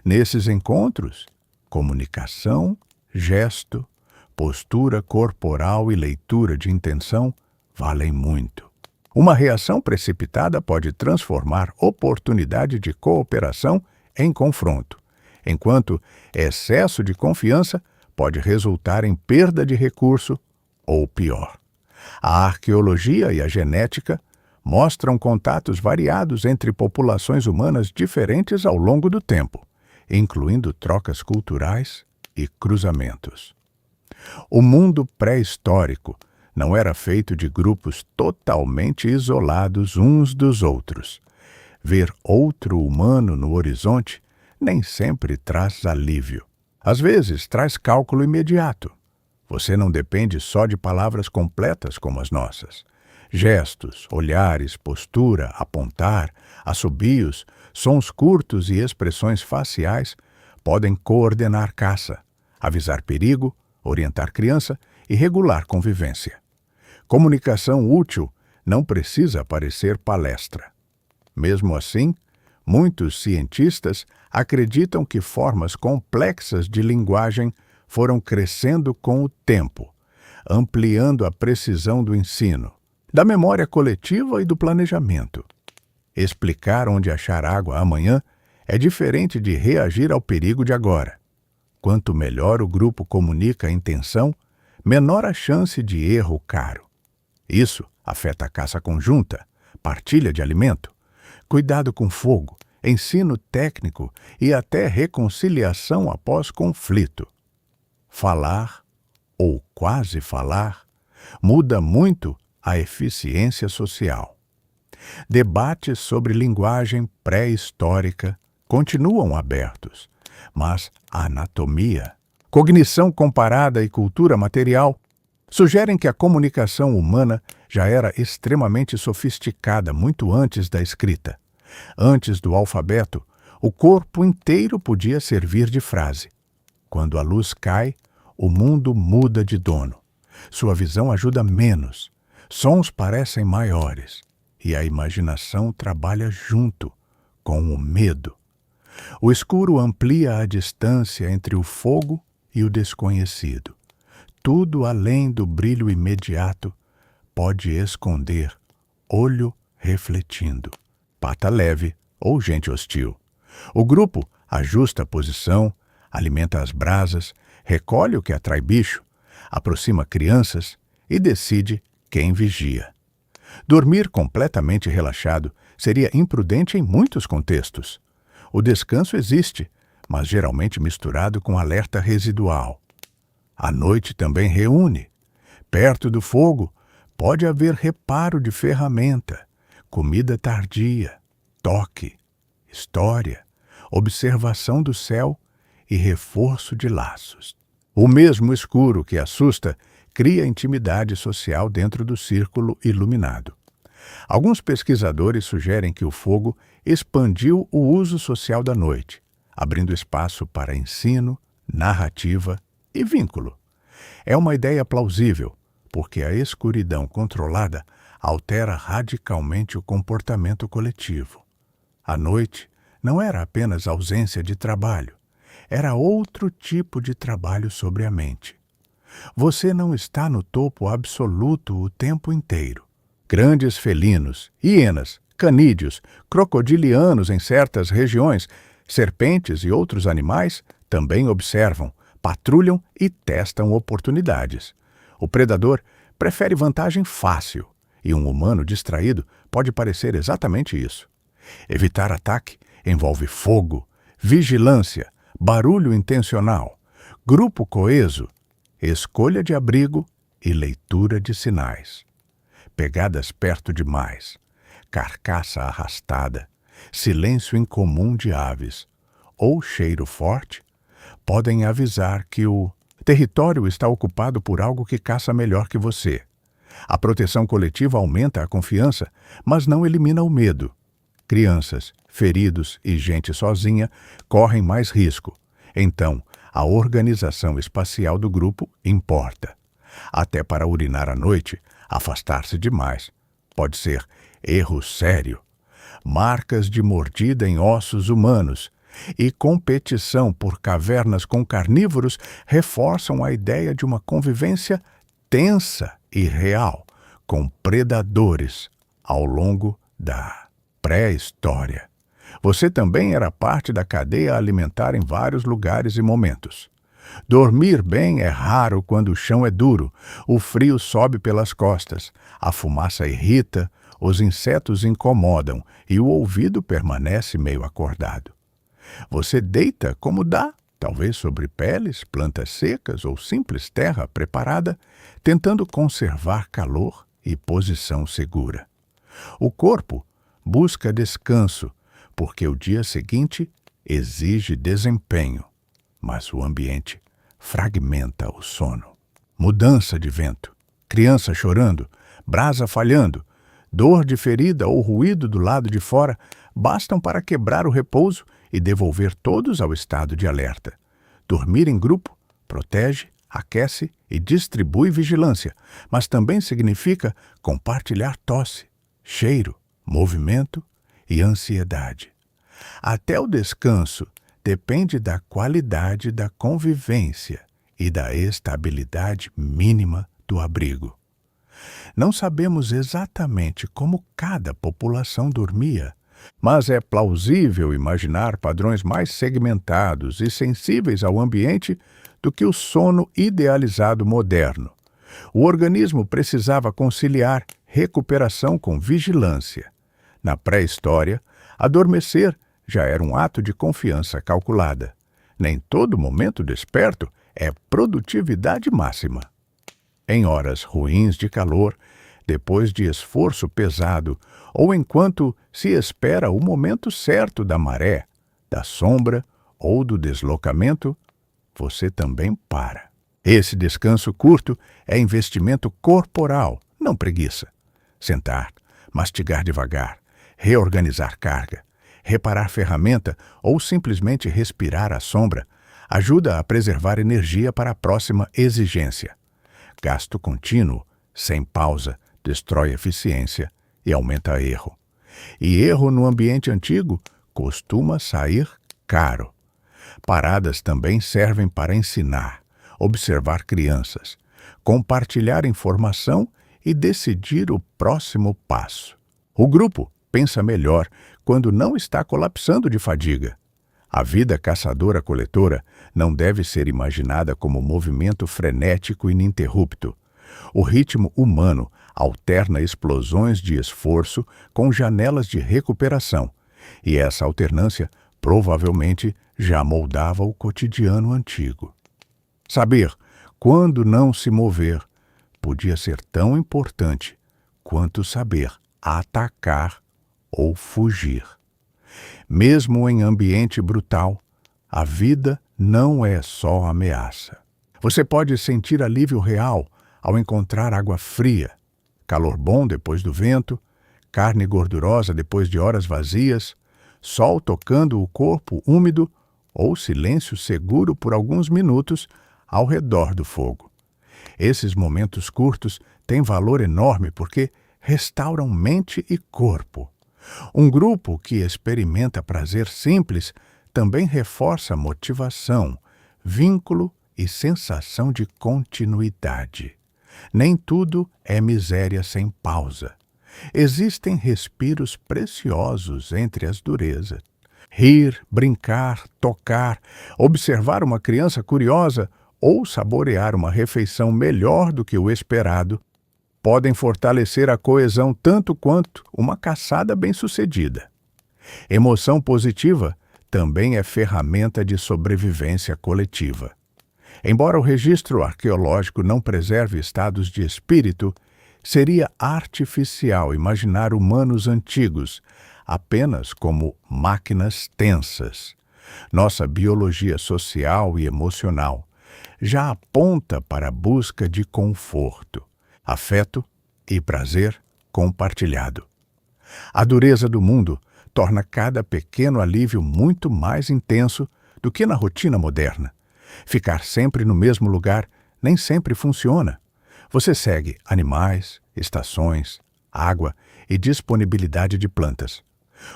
Nesses encontros, comunicação, gesto, postura corporal e leitura de intenção valem muito. Uma reação precipitada pode transformar oportunidade de cooperação em confronto, enquanto excesso de confiança pode resultar em perda de recurso ou pior. A arqueologia e a genética mostram contatos variados entre populações humanas diferentes ao longo do tempo, incluindo trocas culturais e cruzamentos. O mundo pré-histórico não era feito de grupos totalmente isolados uns dos outros. Ver outro humano no horizonte nem sempre traz alívio. Às vezes, traz cálculo imediato. Você não depende só de palavras completas como as nossas. Gestos, olhares, postura, apontar, assobios, sons curtos e expressões faciais podem coordenar caça, avisar perigo, orientar criança e regular convivência. Comunicação útil não precisa parecer palestra. Mesmo assim, muitos cientistas acreditam que formas complexas de linguagem foram crescendo com o tempo, ampliando a precisão do ensino, da memória coletiva e do planejamento. Explicar onde achar água amanhã é diferente de reagir ao perigo de agora. Quanto melhor o grupo comunica a intenção, menor a chance de erro caro. Isso afeta a caça conjunta, partilha de alimento, cuidado com fogo, ensino técnico e até reconciliação após conflito. Falar, ou quase falar, muda muito a eficiência social. Debates sobre linguagem pré-histórica continuam abertos, mas a anatomia, cognição comparada e cultura material sugerem que a comunicação humana já era extremamente sofisticada muito antes da escrita. Antes do alfabeto, o corpo inteiro podia servir de frase. Quando a luz cai, o mundo muda de dono. Sua visão ajuda menos, sons parecem maiores, e a imaginação trabalha junto com o medo. O escuro amplia a distância entre o fogo e o desconhecido. Tudo além do brilho imediato pode esconder olho refletindo, pata leve ou gente hostil. O grupo ajusta a posição, alimenta as brasas, recolhe o que atrai bicho, aproxima crianças e decide quem vigia. Dormir completamente relaxado seria imprudente em muitos contextos. O descanso existe, mas geralmente misturado com alerta residual. A noite também reúne. Perto do fogo, pode haver reparo de ferramenta, comida tardia, toque, história observação do céu e reforço de laços. O mesmo escuro que assusta cria intimidade social dentro do círculo iluminado. Alguns pesquisadores sugerem que o fogo expandiu o uso social da noite, abrindo espaço para ensino, narrativa e vínculo. É uma ideia plausível, porque a escuridão controlada altera radicalmente o comportamento coletivo. A noite não era apenas ausência de trabalho, era outro tipo de trabalho sobre a mente. Você não está no topo absoluto o tempo inteiro. Grandes felinos, hienas, canídeos, crocodilianos em certas regiões, serpentes e outros animais também observam, patrulham e testam oportunidades. O predador prefere vantagem fácil, e um humano distraído pode parecer exatamente isso. Evitar ataque envolve fogo, vigilância, barulho intencional, grupo coeso, escolha de abrigo e leitura de sinais. Pegadas perto demais, carcaça arrastada, silêncio incomum de aves ou cheiro forte podem avisar que o território está ocupado por algo que caça melhor que você. A proteção coletiva aumenta a confiança, mas não elimina o medo. Crianças, feridos e gente sozinha correm mais risco. Então, a organização espacial do grupo importa. Até para urinar à noite, afastar-se demais pode ser erro sério. Marcas de mordida em ossos humanos e competição por cavernas com carnívoros reforçam a ideia de uma convivência tensa e real com predadores ao longo da pré-história. Você também era parte da cadeia alimentar em vários lugares e momentos. Dormir bem é raro quando o chão é duro, o frio sobe pelas costas, a fumaça irrita, os insetos incomodam e o ouvido permanece meio acordado. Você deita como dá, talvez sobre peles, plantas secas ou simples terra preparada, tentando conservar calor e posição segura. O corpo busca descanso, porque o dia seguinte exige desempenho, mas o ambiente fragmenta o sono. Mudança de vento, criança chorando, brasa falhando, dor de ferida ou ruído do lado de fora bastam para quebrar o repouso e devolver todos ao estado de alerta. Dormir em grupo protege, aquece e distribui vigilância, mas também significa compartilhar tosse, cheiro, movimento e ansiedade. Até o descanso depende da qualidade da convivência e da estabilidade mínima do abrigo. Não sabemos exatamente como cada população dormia, mas é plausível imaginar padrões mais segmentados e sensíveis ao ambiente do que o sono idealizado moderno. O organismo precisava conciliar recuperação com vigilância. Na pré-história, adormecer já era um ato de confiança calculada. Nem todo momento desperto é produtividade máxima. Em horas ruins de calor, depois de esforço pesado, ou enquanto se espera o momento certo da maré, da sombra ou do deslocamento, você também para. Esse descanso curto é investimento corporal, não preguiça. Sentar, mastigar devagar, reorganizar carga, reparar ferramenta ou simplesmente respirar à sombra ajuda a preservar energia para a próxima exigência. Gasto contínuo, sem pausa, destrói eficiência e aumenta erro. E erro no ambiente antigo costuma sair caro. Paradas também servem para ensinar, observar crianças, compartilhar informação e decidir o próximo passo. O grupo pensa melhor quando não está colapsando de fadiga. A vida caçadora-coletora não deve ser imaginada como movimento frenético ininterrupto. O ritmo humano alterna explosões de esforço com janelas de recuperação, e essa alternância provavelmente já moldava o cotidiano antigo. Saber quando não se mover podia ser tão importante quanto saber atacar ou fugir. Mesmo em ambiente brutal, a vida não é só ameaça. Você pode sentir alívio real ao encontrar água fria, calor bom depois do vento, carne gordurosa depois de horas vazias, sol tocando o corpo úmido ou silêncio seguro por alguns minutos ao redor do fogo. Esses momentos curtos têm valor enorme porque restauram mente e corpo. Um grupo que experimenta prazer simples também reforça motivação, vínculo e sensação de continuidade. Nem tudo é miséria sem pausa. Existem respiros preciosos entre as durezas. Rir, brincar, tocar, observar uma criança curiosa ou saborear uma refeição melhor do que o esperado podem fortalecer a coesão tanto quanto uma caçada bem-sucedida. Emoção positiva também é ferramenta de sobrevivência coletiva. Embora o registro arqueológico não preserve estados de espírito, seria artificial imaginar humanos antigos apenas como máquinas tensas. Nossa biologia social e emocional já aponta para a busca de conforto, afeto e prazer compartilhado. A dureza do mundo torna cada pequeno alívio muito mais intenso do que na rotina moderna. Ficar sempre no mesmo lugar nem sempre funciona. Você segue animais, estações, água e disponibilidade de plantas.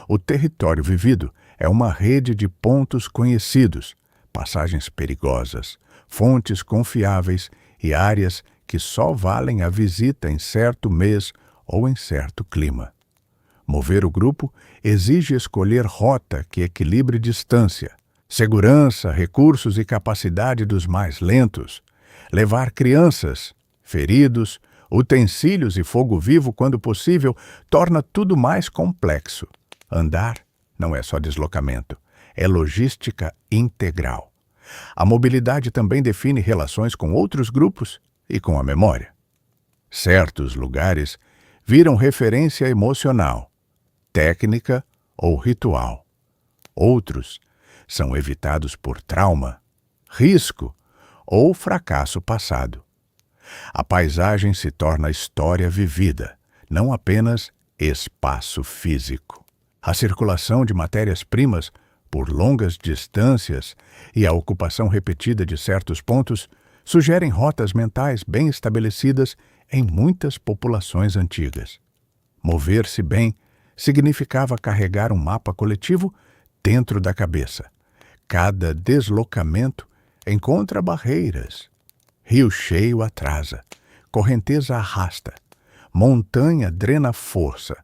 O território vivido é uma rede de pontos conhecidos, passagens perigosas, fontes confiáveis e áreas que só valem a visita em certo mês ou em certo clima. Mover o grupo exige escolher rota que equilibre distância, segurança, recursos e capacidade dos mais lentos, levar crianças, feridos, utensílios e fogo vivo quando possível torna tudo mais complexo. Andar não é só deslocamento, é logística integral. A mobilidade também define relações com outros grupos e com a memória. Certos lugares viram referência emocional, técnica ou ritual. Outros são evitados por trauma, risco ou fracasso passado. A paisagem se torna história vivida, não apenas espaço físico. A circulação de matérias-primas por longas distâncias e a ocupação repetida de certos pontos sugerem rotas mentais bem estabelecidas em muitas populações antigas. Mover-se bem significava carregar um mapa coletivo dentro da cabeça. Cada deslocamento encontra barreiras. Rio cheio atrasa, correnteza arrasta, montanha drena força,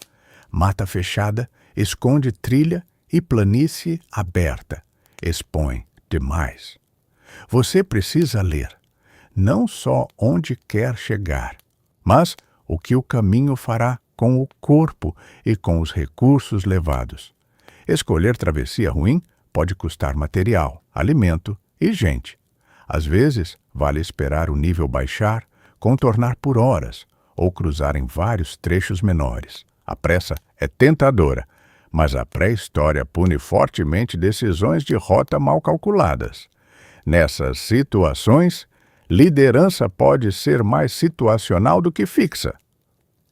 mata fechada esconde trilha e planície aberta expõe demais. Você precisa ler, não só onde quer chegar, mas o que o caminho fará com o corpo e com os recursos levados. Escolher travessia ruim pode custar material, alimento e gente. Às vezes, vale esperar o nível baixar, contornar por horas ou cruzar em vários trechos menores. A pressa é tentadora, mas a pré-história pune fortemente decisões de rota mal calculadas. Nessas situações, liderança pode ser mais situacional do que fixa.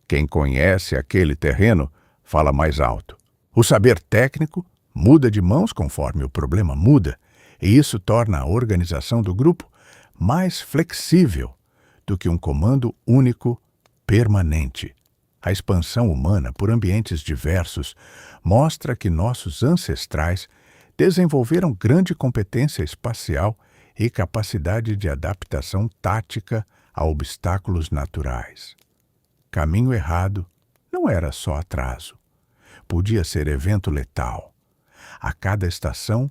Quem conhece aquele terreno fala mais alto. O saber técnico muda de mãos conforme o problema muda, e isso torna a organização do grupo mais flexível do que um comando único permanente. A expansão humana por ambientes diversos mostra que nossos ancestrais desenvolveram grande competência espacial e capacidade de adaptação tática a obstáculos naturais. Caminho errado não era só atraso. Podia ser evento letal. A cada estação,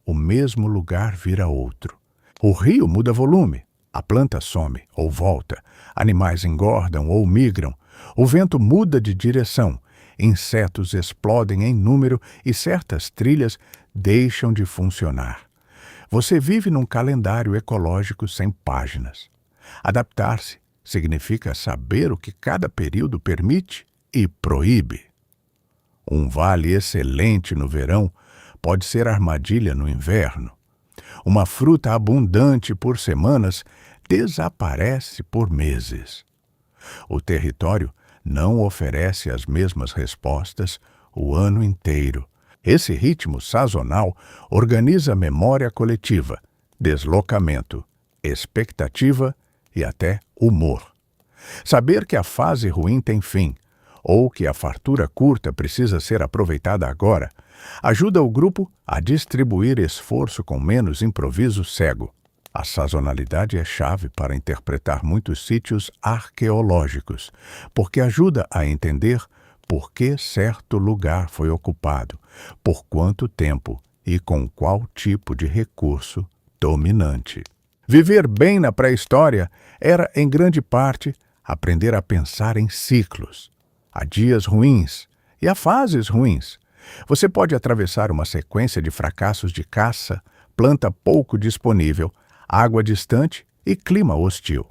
o mesmo lugar vira outro. O rio muda volume, a planta some ou volta, animais engordam ou migram, o vento muda de direção, insetos explodem em número e certas trilhas deixam de funcionar. Você vive num calendário ecológico sem páginas. Adaptar-se significa saber o que cada período permite e proíbe. Um vale excelente no verão pode ser armadilha no inverno. Uma fruta abundante por semanas desaparece por meses. O território não oferece as mesmas respostas o ano inteiro. Esse ritmo sazonal organiza a memória coletiva, deslocamento, expectativa e até humor. Saber que a fase ruim tem fim, ou que a fartura curta precisa ser aproveitada agora, ajuda o grupo a distribuir esforço com menos improviso cego. A sazonalidade é chave para interpretar muitos sítios arqueológicos, porque ajuda a entender por que certo lugar foi ocupado, por quanto tempo e com qual tipo de recurso dominante. Viver bem na pré-história era, em grande parte, aprender a pensar em ciclos. Há dias ruins e há fases ruins. Você pode atravessar uma sequência de fracassos de caça, planta pouco disponível, água distante e clima hostil.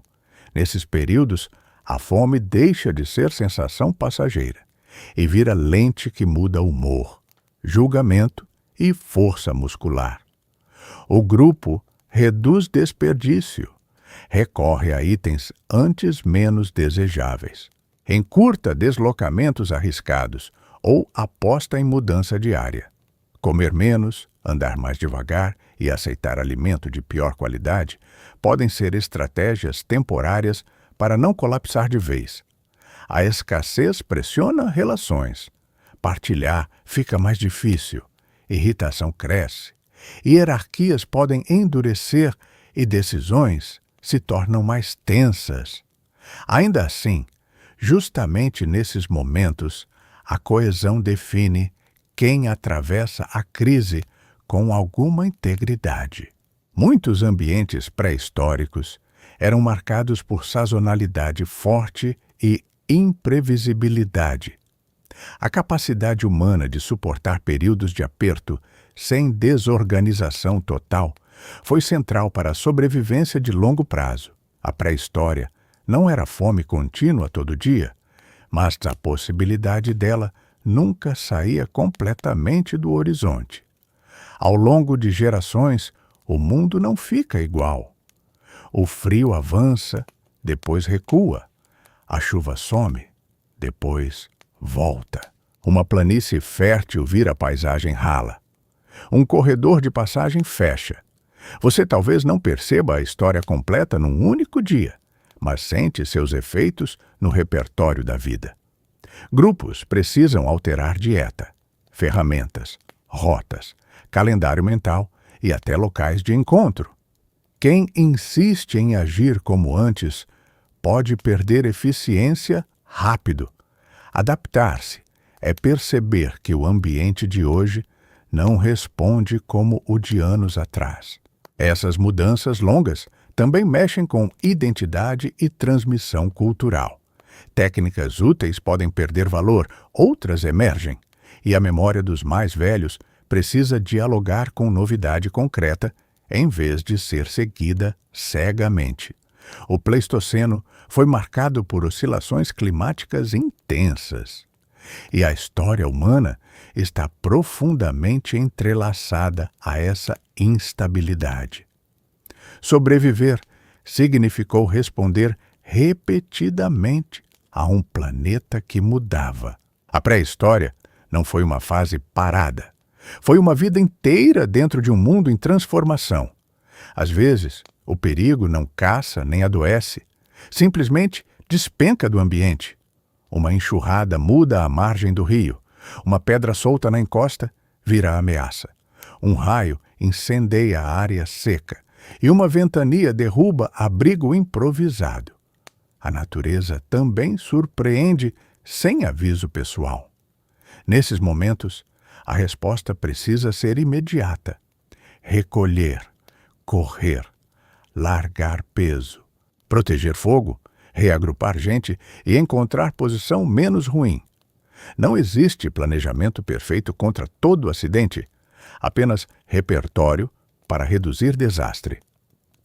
Nesses períodos, a fome deixa de ser sensação passageira e vira lente que muda humor, julgamento e força muscular. O grupo reduz desperdício, recorre a itens antes menos desejáveis, encurta deslocamentos arriscados ou aposta em mudança diária. Comer menos, andar mais devagar e aceitar alimento de pior qualidade podem ser estratégias temporárias para não colapsar de vez. A escassez pressiona relações. Partilhar fica mais difícil. Irritação cresce. Hierarquias podem endurecer e decisões se tornam mais tensas. Ainda assim, justamente nesses momentos, a coesão define quem atravessa a crise com alguma integridade. Muitos ambientes pré-históricos eram marcados por sazonalidade forte e imprevisibilidade. A capacidade humana de suportar períodos de aperto sem desorganização total foi central para a sobrevivência de longo prazo. A pré-história não era fome contínua todo dia, mas a possibilidade dela nunca saía completamente do horizonte. Ao longo de gerações, o mundo não fica igual. O frio avança, depois recua. A chuva some, depois volta. Uma planície fértil vira paisagem rala. Um corredor de passagem fecha. Você talvez não perceba a história completa num único dia, mas sente seus efeitos no repertório da vida. Grupos precisam alterar dieta, ferramentas, rotas, calendário mental e até locais de encontro. Quem insiste em agir como antes pode perder eficiência rápido. Adaptar-se é perceber que o ambiente de hoje não responde como o de anos atrás. Essas mudanças longas também mexem com identidade e transmissão cultural. Técnicas úteis podem perder valor, outras emergem, e a memória dos mais velhos precisa dialogar com novidade concreta em vez de ser seguida cegamente. O Pleistoceno foi marcado por oscilações climáticas intensas, e a história humana está profundamente entrelaçada a essa instabilidade. Sobreviver significou responder repetidamente a um planeta que mudava. A pré-história não foi uma fase parada. Foi uma vida inteira dentro de um mundo em transformação. Às vezes, o perigo não caça nem adoece. Simplesmente despenca do ambiente. Uma enxurrada muda a margem do rio. Uma pedra solta na encosta vira ameaça. Um raio incendeia a área seca. E uma ventania derruba abrigo improvisado. A natureza também surpreende sem aviso pessoal. Nesses momentos, a resposta precisa ser imediata. Recolher, correr, largar peso, proteger fogo, reagrupar gente e encontrar posição menos ruim. Não existe planejamento perfeito contra todo acidente, apenas repertório para reduzir desastre.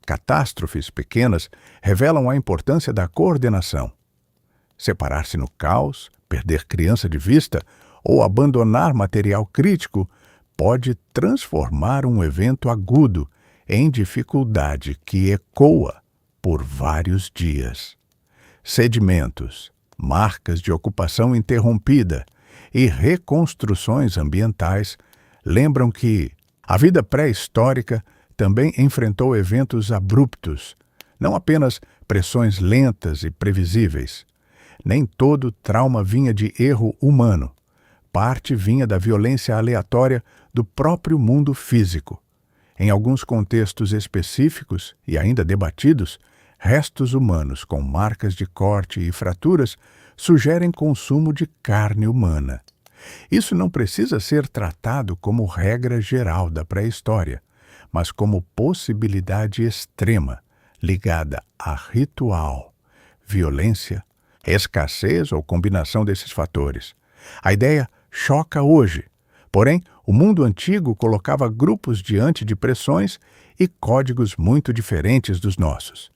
Catástrofes pequenas revelam a importância da coordenação. Separar-se no caos, perder criança de vista ou abandonar material crítico pode transformar um evento agudo em dificuldade que ecoa por vários dias. Sedimentos, marcas de ocupação interrompida e reconstruções ambientais lembram que a vida pré-histórica também enfrentou eventos abruptos, não apenas pressões lentas e previsíveis. Nem todo trauma vinha de erro humano. Parte vinha da violência aleatória do próprio mundo físico. Em alguns contextos específicos e ainda debatidos, restos humanos com marcas de corte e fraturas sugerem consumo de carne humana. Isso não precisa ser tratado como regra geral da pré-história, mas como possibilidade extrema, ligada a ritual, violência, escassez ou combinação desses fatores. A ideia choca hoje, porém, o mundo antigo colocava grupos diante de pressões e códigos muito diferentes dos nossos.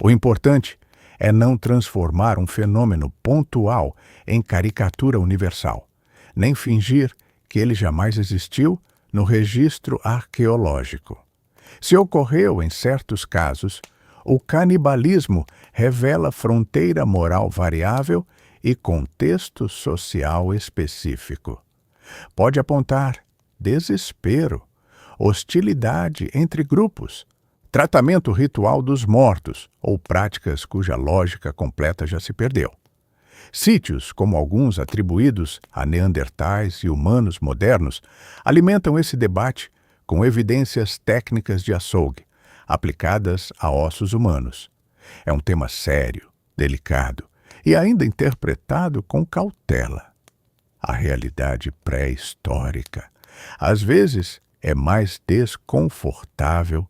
O importante é não transformar um fenômeno pontual em caricatura universal, nem fingir que ele jamais existiu no registro arqueológico. Se ocorreu em certos casos, o canibalismo revela fronteira moral variável e contexto social específico. Pode apontar desespero, hostilidade entre grupos, tratamento ritual dos mortos ou práticas cuja lógica completa já se perdeu. Sítios, como alguns atribuídos a neandertais e humanos modernos, alimentam esse debate com evidências técnicas de açougue, aplicadas a ossos humanos. É um tema sério, delicado e ainda interpretado com cautela. A realidade pré-histórica, às vezes, é mais desconfortável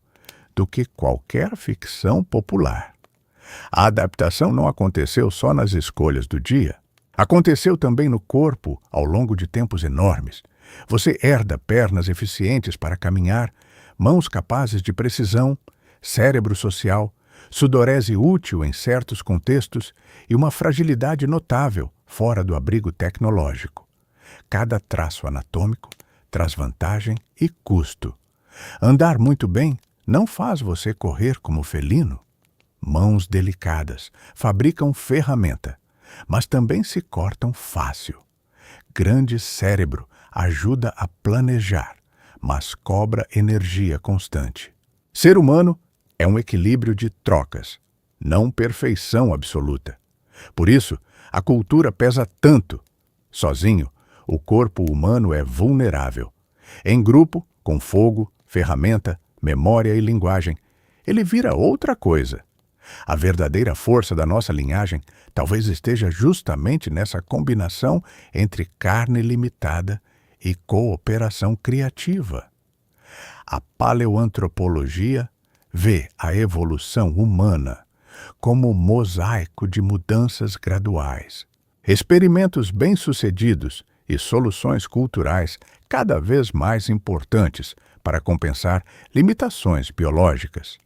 do que qualquer ficção popular. A adaptação não aconteceu só nas escolhas do dia. Aconteceu também no corpo ao longo de tempos enormes. Você herda pernas eficientes para caminhar, mãos capazes de precisão, cérebro social, sudorese útil em certos contextos e uma fragilidade notável fora do abrigo tecnológico. Cada traço anatômico traz vantagem e custo. Andar muito bem não faz você correr como felino. Mãos delicadas fabricam ferramenta, mas também se cortam fácil. Grande cérebro ajuda a planejar, mas cobra energia constante. Ser humano é um equilíbrio de trocas, não perfeição absoluta. Por isso, a cultura pesa tanto. Sozinho, o corpo humano é vulnerável. Em grupo, com fogo, ferramenta, memória e linguagem, ele vira outra coisa. A verdadeira força da nossa linhagem talvez esteja justamente nessa combinação entre carne limitada e cooperação criativa. A paleoantropologia vê a evolução humana como um mosaico de mudanças graduais. Experimentos bem-sucedidos e soluções culturais cada vez mais importantes para compensar limitações biológicas.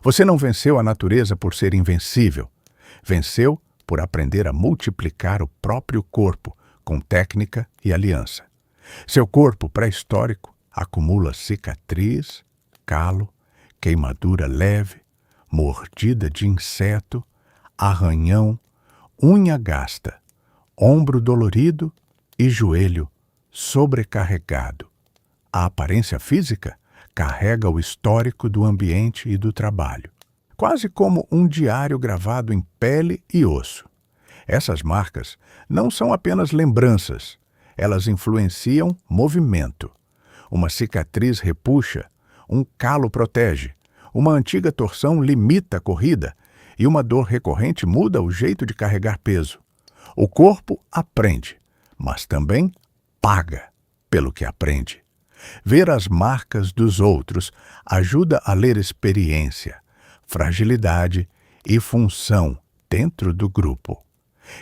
Você não venceu a natureza por ser invencível. Venceu por aprender a multiplicar o próprio corpo com técnica e aliança. Seu corpo pré-histórico acumula cicatriz, calo, queimadura leve, mordida de inseto, arranhão, unha gasta, ombro dolorido e joelho sobrecarregado. A aparência física carrega o histórico do ambiente e do trabalho, quase como um diário gravado em pele e osso. Essas marcas não são apenas lembranças, elas influenciam movimento. Uma cicatriz repuxa, um calo protege, uma antiga torção limita a corrida e uma dor recorrente muda o jeito de carregar peso. O corpo aprende, mas também paga pelo que aprende. Ver as marcas dos outros ajuda a ler experiência, fragilidade e função dentro do grupo.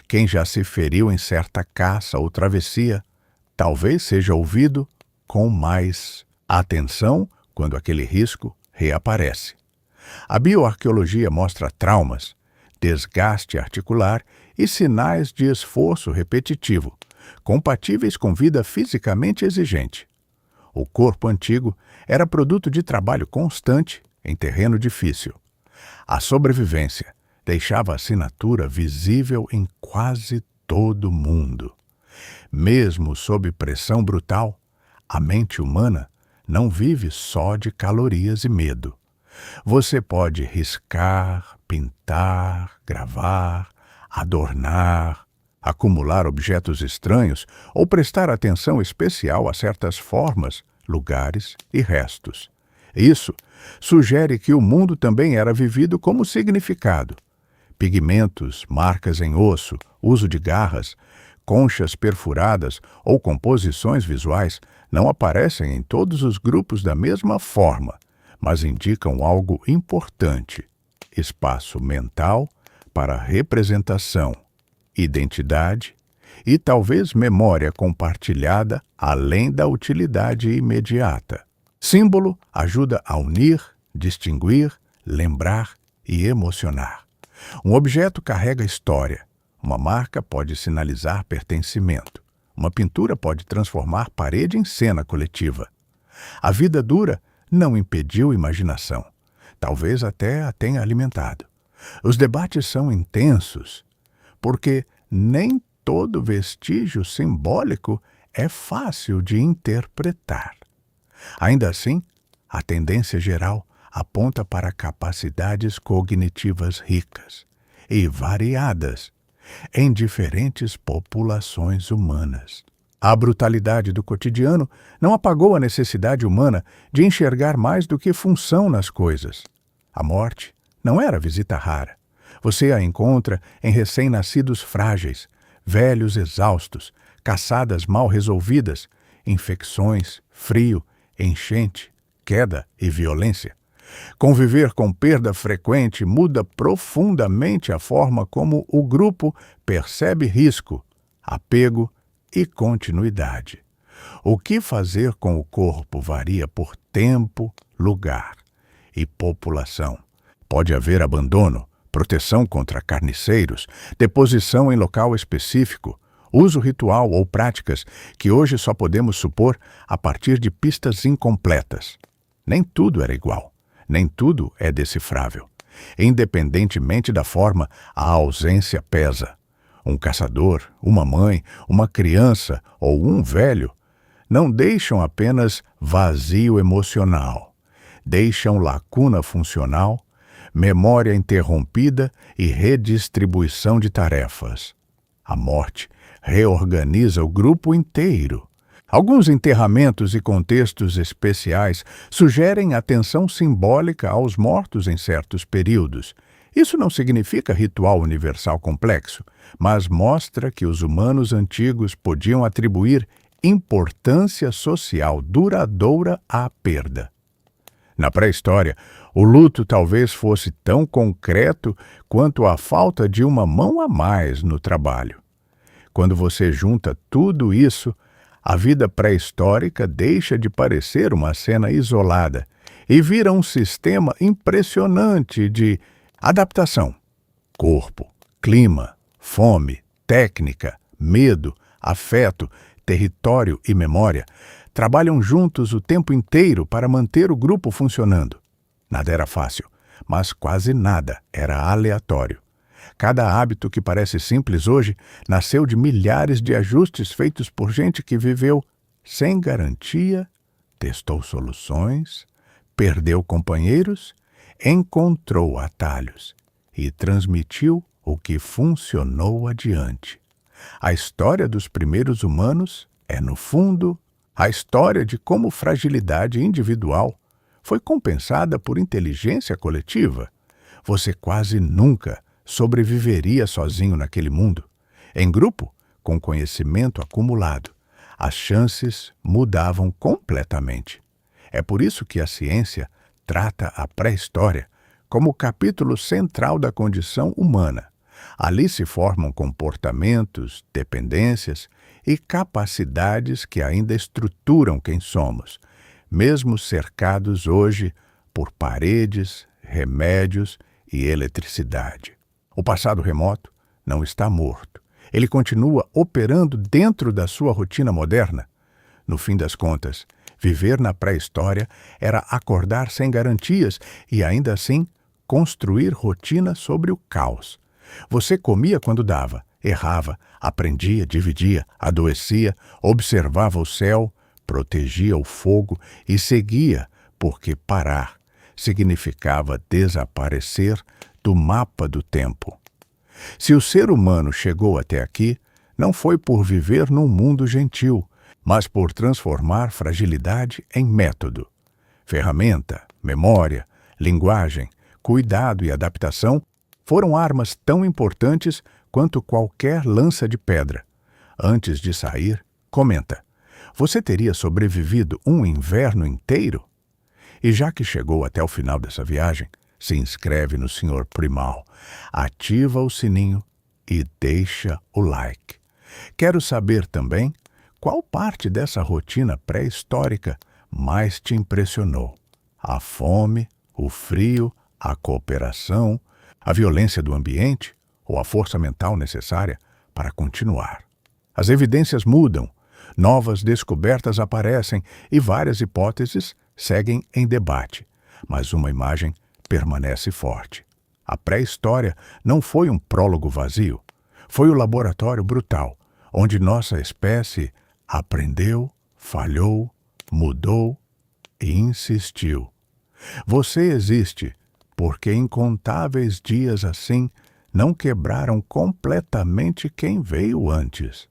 Quem já se feriu em certa caça ou travessia, talvez seja ouvido com mais atenção quando aquele risco reaparece. A bioarqueologia mostra traumas, desgaste articular e sinais de esforço repetitivo, compatíveis com vida fisicamente exigente. O corpo antigo era produto de trabalho constante em terreno difícil. A sobrevivência deixava a assinatura visível em quase todo o mundo. Mesmo sob pressão brutal, a mente humana não vive só de calorias e medo. Você pode riscar, pintar, gravar, adornar, acumular objetos estranhos ou prestar atenção especial a certas formas, lugares e restos. Isso sugere que o mundo também era vivido como significado. Pigmentos, marcas em osso, uso de garras, conchas perfuradas ou composições visuais não aparecem em todos os grupos da mesma forma, mas indicam algo importante: espaço mental para representação, identidade e talvez memória compartilhada além da utilidade imediata. Símbolo ajuda a unir, distinguir, lembrar e emocionar. Um objeto carrega história. Uma marca pode sinalizar pertencimento. Uma pintura pode transformar parede em cena coletiva. A vida dura não impediu imaginação. Talvez até a tenha alimentado. Os debates são intensos, porque nem todo vestígio simbólico é fácil de interpretar. Ainda assim, a tendência geral aponta para capacidades cognitivas ricas e variadas em diferentes populações humanas. A brutalidade do cotidiano não apagou a necessidade humana de enxergar mais do que função nas coisas. A morte não era visita rara. Você a encontra em recém-nascidos frágeis, velhos exaustos, caçadas mal resolvidas, infecções, frio, enchente, queda e violência. Conviver com perda frequente muda profundamente a forma como o grupo percebe risco, apego e continuidade. O que fazer com o corpo varia por tempo, lugar e população. Pode haver abandono, proteção contra carniceiros, deposição em local específico, uso ritual ou práticas que hoje só podemos supor a partir de pistas incompletas. Nem tudo era igual. Nem tudo é decifrável. Independentemente da forma, a ausência pesa. Um caçador, uma mãe, uma criança ou um velho não deixam apenas vazio emocional. Deixam lacuna funcional, memória interrompida e redistribuição de tarefas. A morte reorganiza o grupo inteiro. Alguns enterramentos e contextos especiais sugerem atenção simbólica aos mortos em certos períodos. Isso não significa ritual universal complexo, mas mostra que os humanos antigos podiam atribuir importância social duradoura à perda. Na pré-história, o luto talvez fosse tão concreto quanto a falta de uma mão a mais no trabalho. Quando você junta tudo isso, a vida pré-histórica deixa de parecer uma cena isolada e vira um sistema impressionante de adaptação. Corpo, clima, fome, técnica, medo, afeto, território e memória trabalham juntos o tempo inteiro para manter o grupo funcionando. Nada era fácil, mas quase nada era aleatório. Cada hábito que parece simples hoje nasceu de milhares de ajustes feitos por gente que viveu sem garantia, testou soluções, perdeu companheiros, encontrou atalhos e transmitiu o que funcionou adiante. A história dos primeiros humanos é, no fundo, a história de como fragilidade individual foi compensada por inteligência coletiva. Você quase nunca sobreviveria sozinho naquele mundo. Em grupo, com conhecimento acumulado, as chances mudavam completamente. É por isso que a ciência trata a pré-história como o capítulo central da condição humana. Ali se formam comportamentos, dependências e capacidades que ainda estruturam quem somos, mesmo cercados hoje por paredes, remédios e eletricidade. O passado remoto não está morto. Ele continua operando dentro da sua rotina moderna? No fim das contas, viver na pré-história era acordar sem garantias e, ainda assim, construir rotina sobre o caos. Você comia quando dava, errava, aprendia, dividia, adoecia, observava o céu, protegia o fogo e seguia, porque parar significava desaparecer do mapa do tempo. Se o ser humano chegou até aqui, não foi por viver num mundo gentil, mas por transformar fragilidade em método. Ferramenta, memória, linguagem, cuidado e adaptação foram armas tão importantes quanto qualquer lança de pedra. Antes de sair, comenta: você teria sobrevivido um inverno inteiro? E já que chegou até o final dessa viagem, se inscreve no Sr. Primal, ativa o sininho e deixa o like. Quero saber também qual parte dessa rotina pré-histórica mais te impressionou. A fome, o frio, a cooperação, a violência do ambiente ou a força mental necessária para continuar. As evidências mudam, novas descobertas aparecem e várias hipóteses seguem em debate, mas uma imagem permanece forte. A pré-história não foi um prólogo vazio, foi o laboratório brutal, onde nossa espécie aprendeu, falhou, mudou e insistiu. Você existe porque incontáveis dias assim não quebraram completamente quem veio antes.